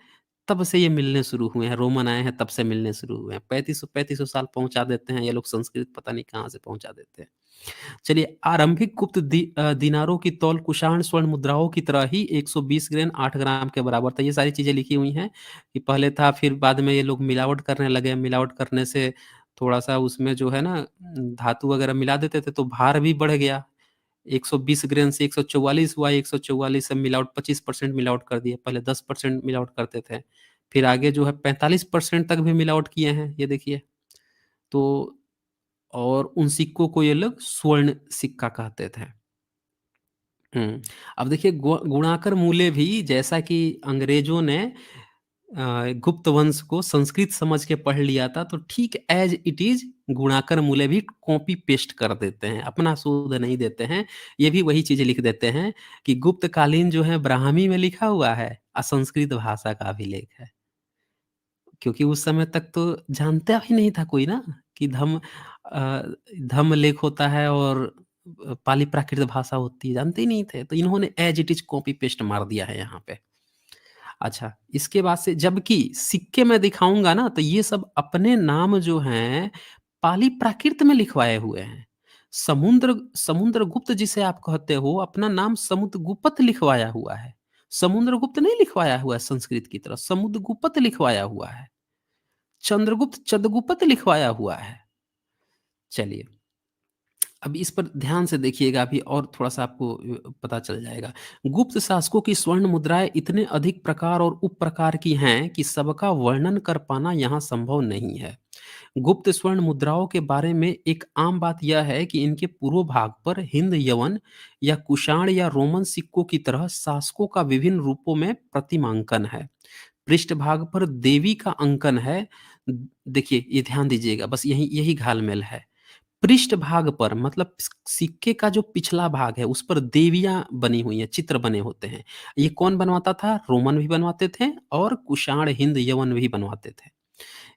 तब से ये मिलने शुरू हुए हैं। रोमन आए हैं, तब से मिलने शुरू हुए हैं। 3500 साल पहुँचा देते हैं ये लोग संस्कृत पता नहीं कहाँ से पहुँचा देते हैं। चलिए आरंभिक गुप्त दीनारों की तौल कुषाण स्वर्ण मुद्राओं की तरह ही 120 ग्रेन 8 ग्राम के बराबर था। ये सारी चीज़ें लिखी हुई हैं कि पहले था फिर बाद में ये लोग मिलावट करने लगे। मिलावट करने से थोड़ा-सा उसमें जो है ना धातु वगैरह मिला देते थे तो भार भी बढ़ गया। 120 ग्रेन से 144 हुआ, 144 से मिलावट 25% मिलावट कर दिए। पहले 10% मिलावट करते थे। फिर आगे जो है 45% तक भी मिलावट किए हैं, ये देखिए। तो और उन सिक्कों को ये लोग स्वर्ण सिक्का कहते थे। अब देखिए गुणाकर मूल्य भी जैसा कि अंग्रेज़ों ने गुप्त वंश को संस्कृत समझ के पढ़ लिया था, तो ठीक एज़ इट इज़ गुणाकर मूल्य भी कॉपी पेस्ट कर देते हैं, अपना शोध नहीं देते हैं। ये भी वही चीज़ें लिख देते हैं कि गुप्तकालीन जो है ब्राह्मी में लिखा हुआ है संस्कृत भाषा का अभिलेख है। क्योंकि उस समय तक तो जानता भी नहीं था कोई ना कि धम्म लेख होता है और पाली प्राकृत भाषा होती है, जानते ही नहीं थे। तो इन्होंने as it is copy paste मार दिया है यहाँ पे। अच्छा, इसके बाद से जबकि सिक्के मैं दिखाऊँगा ना तो ये सब अपने नाम जो हैं पाली प्राकृत में लिखवाए हुए हैं। समुद्रगुप्त जिसे आप कहते हो अपना नाम समुद्रगुप्त लिखवाया हुआ है। समुद्रगुप्त नहीं लिखवाया हुआ है संस्कृत की तरह, समुद्रगुप्त लिखवाया हुआ है। चंद्रगुप्त चंद्रगुप्त लिखवाया हुआ है। चलिए, अब इस पर ध्यान से देखिएगा अभी और थोड़ा-सा आपको पता चल जाएगा। गुप्त शासकों की स्वर्ण मुद्राएँ इतने अधिक प्रकार और उपप्रकार की हैं कि सबका वर्णन कर पाना यहाँ संभव नहीं है। गुप्त स्वर्ण मुद्राओं के बारे में एक आम बात यह है कि इनके पूर्व भाग पर हिंद यवन या कुषाण या रोमन सिक्कों की तरह शासकों का विभिन्न रूपों में प्रतिमांकन है। पृष्ठभाग पर देवी का अंकन है। देखिए, ये ध्यान दीजिएगा, बस यही यही घाल-मेल है। पृष्ठभाग पर मतलब सिक्के का जो पिछला भाग है उस पर देवियाँ बनी हुई हैं, चित्र बने होते हैं। ये कौन बनवाता था? रोमन भी बनवाते थे और कुषाण, हिंद, यवन भी बनवाते थे।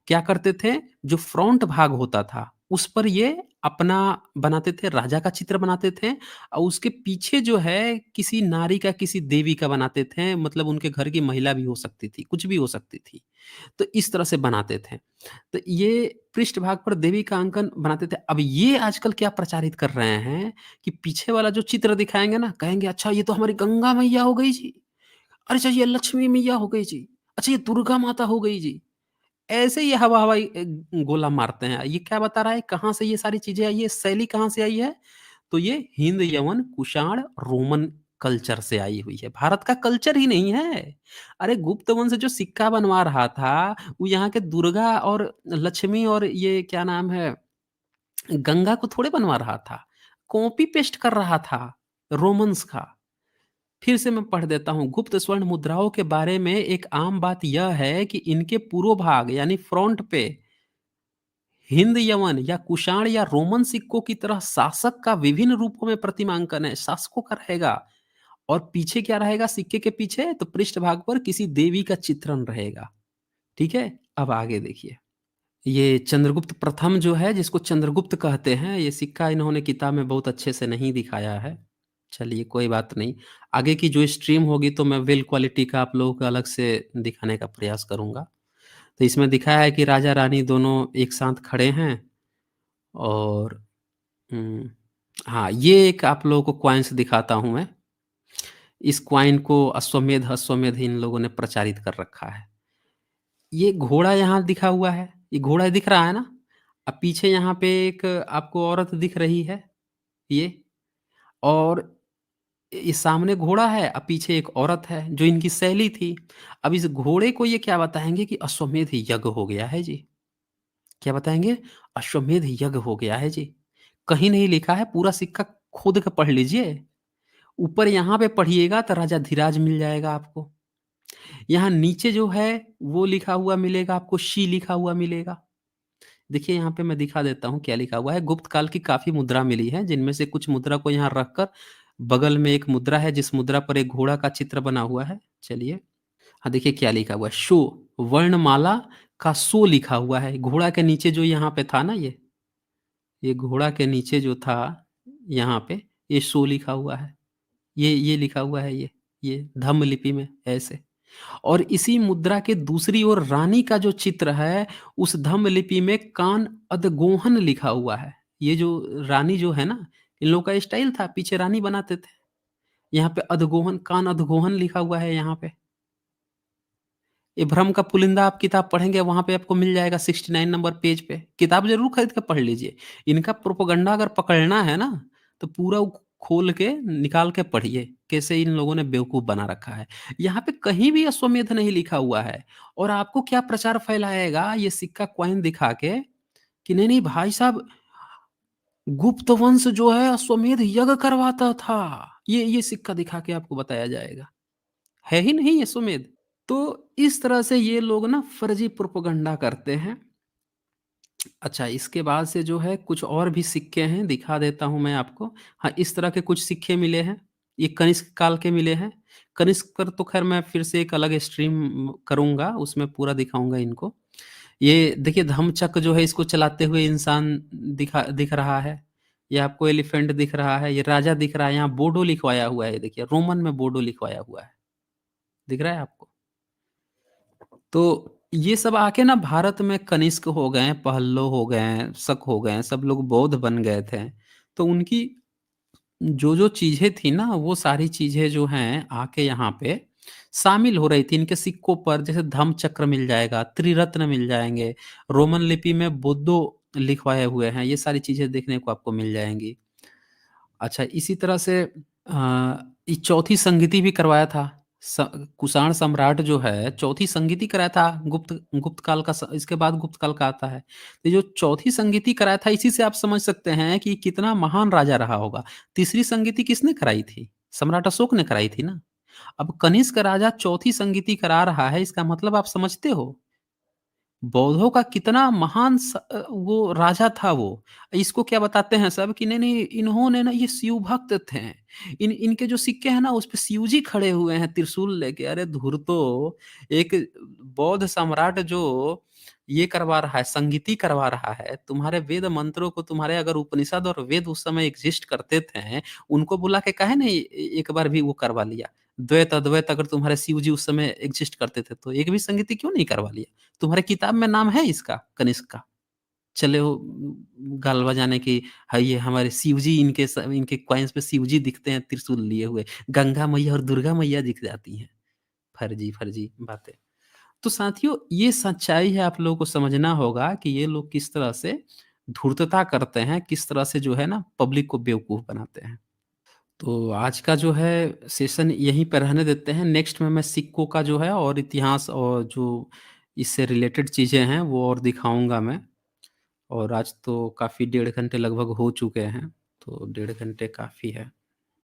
क्या करते थे? जो फ्रंट भाग होता था, उस पर ये अपना बनाते थे, राजा का चित्र बनाते थे और उसके पीछे जो है किसी नारी का, किसी देवी का बनाते थे, मतलब उनके घर की महिला भी हो सकती थी, कुछ भी हो सकती थी। तो इस तरह से बनाते थे। तो ये पृष्ठभाग पर देवी का अंकन बनाते थे। अब ये आजकल क्या प्रचारित कर रहे हैं कि पीछे वाला जो चित्र दिखाएँगे ना, कहेंगे अच्छा ये तो हमारी गंगा मैया हो गई जी। अरे अच्छा ये लक्ष्मी मैया हो गई जी। अच्छा ये दुर्गा माता हो गई जी। ऐसे ही हवा-हवाई गोला मारते हैं। ये क्या बता रहा है कहाँ से ये सारी चीज़ें आई है, शैली कहाँ से आई है? तो ये हिंद, यवन, कुषाण, रोमन कल्चर से आई हुई है। भारत का कल्चर ही नहीं है। अरे गुप्त वंश जो सिक्का बनवा रहा था, वो यहाँ के दुर्गा और लक्ष्मी और ये क्या नाम है, गंगा को थोड़े बनवा रहा था। कॉपी पेस्ट कर रहा था रोमन्स का। फिर से मैं पढ़ देता हूँ, गुप्त स्वर्ण मुद्राओं के बारे में एक आम बात यह है कि इनके पूर्व भाग यानी फ्रंट पे हिंद यवन या कुषाण या रोमन सिक्कों की तरह शासक का विभिन्न रूपों में प्रतिमांकन है, शासकों का रहेगा। और पीछे क्या रहेगा सिक्के के पीछे? तो पृष्ठभाग पर किसी देवी का चित्रण रहेगा। ठीक है? अब आगे देखिए। ये चंद्रगुप्त प्रथम जो है जिसको चंद्रगुप्त कहते हैं, ये सिक्का इन्होंने किताब में बहुत अच्छे से नहीं दिखाया है। चलिए कोई बात नहीं। आगे की जो स्ट्रीम होगी तो मैं वेल क्वालिटी का आप लोगों को अलग से दिखाने का प्रयास करूँगा। तो इसमें दिखाया है कि राजा-रानी दोनों एक साथ खड़े हैं और हुँ, हाँ, ये एक आप लोगों को कॉइन्स दिखाता हूँ मैं। इस कॉइन को अश्वमेध अश्वमेध इन लोगों ने प्रचारित कर रखा है। ये घोड़ा यहाँ दिखा हुआ है, ये घोड़ा दिख रहा है ना? अब पीछे यहाँ पे एक आपको औरत दिख रही है, ये और ये सामने घोड़ा है और पीछे एक औरत है, जो इनकी सहेली थी। अब इस घोड़े को ये क्या बताएँगे कि अश्वमेध यज्ञ हो गया है जी। क्या बताएँगे? अश्वमेध यज्ञ हो गया है जी। कहीं नहीं लिखा है, पूरा सिक्का खोद के पढ़ लीजिए। ऊपर यहाँ पे पढ़िएगा तो राजा धीराज मिल जाएगा आपको। यहाँ नीचे जो है वो लिखा हुआ मिलेगा आपको, शी लिखा हुआ मिलेगा। देखिए यहाँ पे मैं दिखा देता हूँ क्या लिखा हुआ है। गुप्त काल की काफ़ी मुद्रा मिली है, जिनमें से कुछ मुद्रा को यहाँ रखकर बगल में एक मुद्रा है जिस मुद्रा पर एक घोड़ा का चित्र बना हुआ है। चलिए, हाँ देखिए क्या लिखा हुआ है, शो वर्णमाला का सो लिखा हुआ है। घोड़ा के नीचे जो यहाँ पे था ना ये घोड़ा के नीचे जो था यहाँ पे, ये शो लिखा हुआ है। ये लिखा हुआ है ये धम्म लिपि में ऐसे। और इसी मुद्रा के दूसरी ओर रानी का जो चित्र है, उस धम्म लिपि में कान अधगोहन लिखा हुआ है। ये जो रानी जो है ना, इन लोगों का स्टाइल था, पीछे रानी बनाते थे। यहाँ पे अधगोहन, कान अधगोहन लिखा हुआ है यहाँ पे। ये भ्रम का पुलिंदा आप किताब पढ़ेंगे, वहाँ पे आपको मिल जाएगा 69 नंबर पेज पे। किताब ज़रूर खरीद के पढ़ लीजिए। इनका प्रोपेगेंडा अगर पकड़ना है ना, तो पूरा वो खोल के निकाल के पढ़िए, कैसे इन लोगों ने बेवकूफ़ बना रखा है। यहाँ पे कहीं भी अश्वमेध नहीं लिखा हुआ है और आपको क्या प्रचार फैलाएगा ये सिक्का कॉइन दिखा के कि नहीं, नहीं भाई साहब, गुप्त वंश जो है अश्वमेध यज्ञ करवाता था। ये सिक्का दिखा के आपको बताया जाएगा। है ही नहीं अश्वमेध। तो इस तरह से ये लोग ना फर्जी प्रोपेगेंडा करते हैं। अच्छा, इसके बाद से जो है कुछ और भी सिक्के हैं, दिखा देता हूँ मैं आपको। हाँ, इस तरह के कुछ सिक्के मिले हैं, ये कनिष्क काल के मिले हैं। कनिष्क पर तो ख़ैर मैं फिर से एक अलग स्ट्रीम करूँगा, उसमें पूरा दिखाऊँगा इनको। ये देखिए धम्मचक्र जो है इसको चलाते हुए इंसान दिख रहा है। ये आपको एलिफेंट दिख रहा है, ये राजा दिख रहा है, यहाँ बोडो लिखवाया हुआ है, ये देखिए रोमन में बोडो लिखवाया हुआ है। दिख रहा है आपको? तो ये सब आके ना भारत में कनिष्क हो गए, पहल्लो हो गए, शक हो गए, सब लोग बौद्ध बन गए थे। तो उनकी जो-जो चीज़ें थी ना, वो सारी चीज़ें जो हैं आके यहाँ पे शामिल हो रही थी। इनके सिक्कों पर जैसे धम्मचक्र मिल जाएगा, त्रिरत्न मिल जाएँगे, रोमन लिपि में बुद्धो लिखवाए हुए हैं, ये सारी चीज़ें देखने को आपको मिल जाएँगी। अच्छा, इसी तरह से ये चौथी संगीति भी करवाया था। स कुषाण सम्राट जो है, चौथी संगीति कराया था गुप्त गुप्त काल का इसके बाद गुप्त काल का आता है। तो ये जो चौथी संगीति कराया था, इसी से आप समझ सकते हैं कि कितना महान राजा रहा होगा। तीसरी संगीति किसने कराई थी? सम्राट अशोक ने कराई थी ना। अब कनिष्क राजा चौथी संगीति करा रहा है, इसका मतलब आप समझते हो? बौद्धों का कितना महान वो राजा था वो। इसको क्या बताते हैं सब कि नहीं-नहीं इन्होंने ना ये शिव भक्त थे। इनके जो सिक्के हैं ना उसपे शिव जी खड़े हुए हैं त्रिशूल लेके। अरे धूर्तो! एक बौद्ध सम्राट जो ये करवा रहा है, संगीति करवा रहा है, तुम्हारे वेद मंत्रों को तुम्हारे अगर उपनिषद और वेद उस समय एक्जिस्ट करते थे, उनको बुला के काहे नहीं एक बार भी वो करवा लिया? द्वैत, अद्वैत अगर तुम्हारे शिव जी उस समय एक्जिस्ट करते थे, तो एक भी संगीति क्यों नहीं करवा लिया? तुम्हारे किताब में नाम है इसका कनिष्क का? चले हो गाल बजाने की हाँ, ये हमारे शिव जी इनके कॉइन्स पे शिव जी दिखते हैं त्रिशूल लिए हुए। गंगा मैया और दुर्गा मैया दिख जाती हैं। फर्जी-फर्जी बातें। तो साथियों ये सच्चाई है आप लोगों को समझना होगा कि ये लोग किस तरह से धूर्तता करते हैं, किस तरह से जो है ना पब्लिक को बेवकूफ़ बनाते हैं। तो आज का जो है सेशन यहीं पे रहने देते हैं। नेक्स्ट में मैं सिक्कों का जो है और इतिहास और जो इससे रिलेटेड चीज़ें हैं वो और दिखाऊँगा मैं। और आज तो काफ़ी डेढ़ घंटे लगभग हो चुके हैं, तो डेढ़ घंटे काफ़ी है।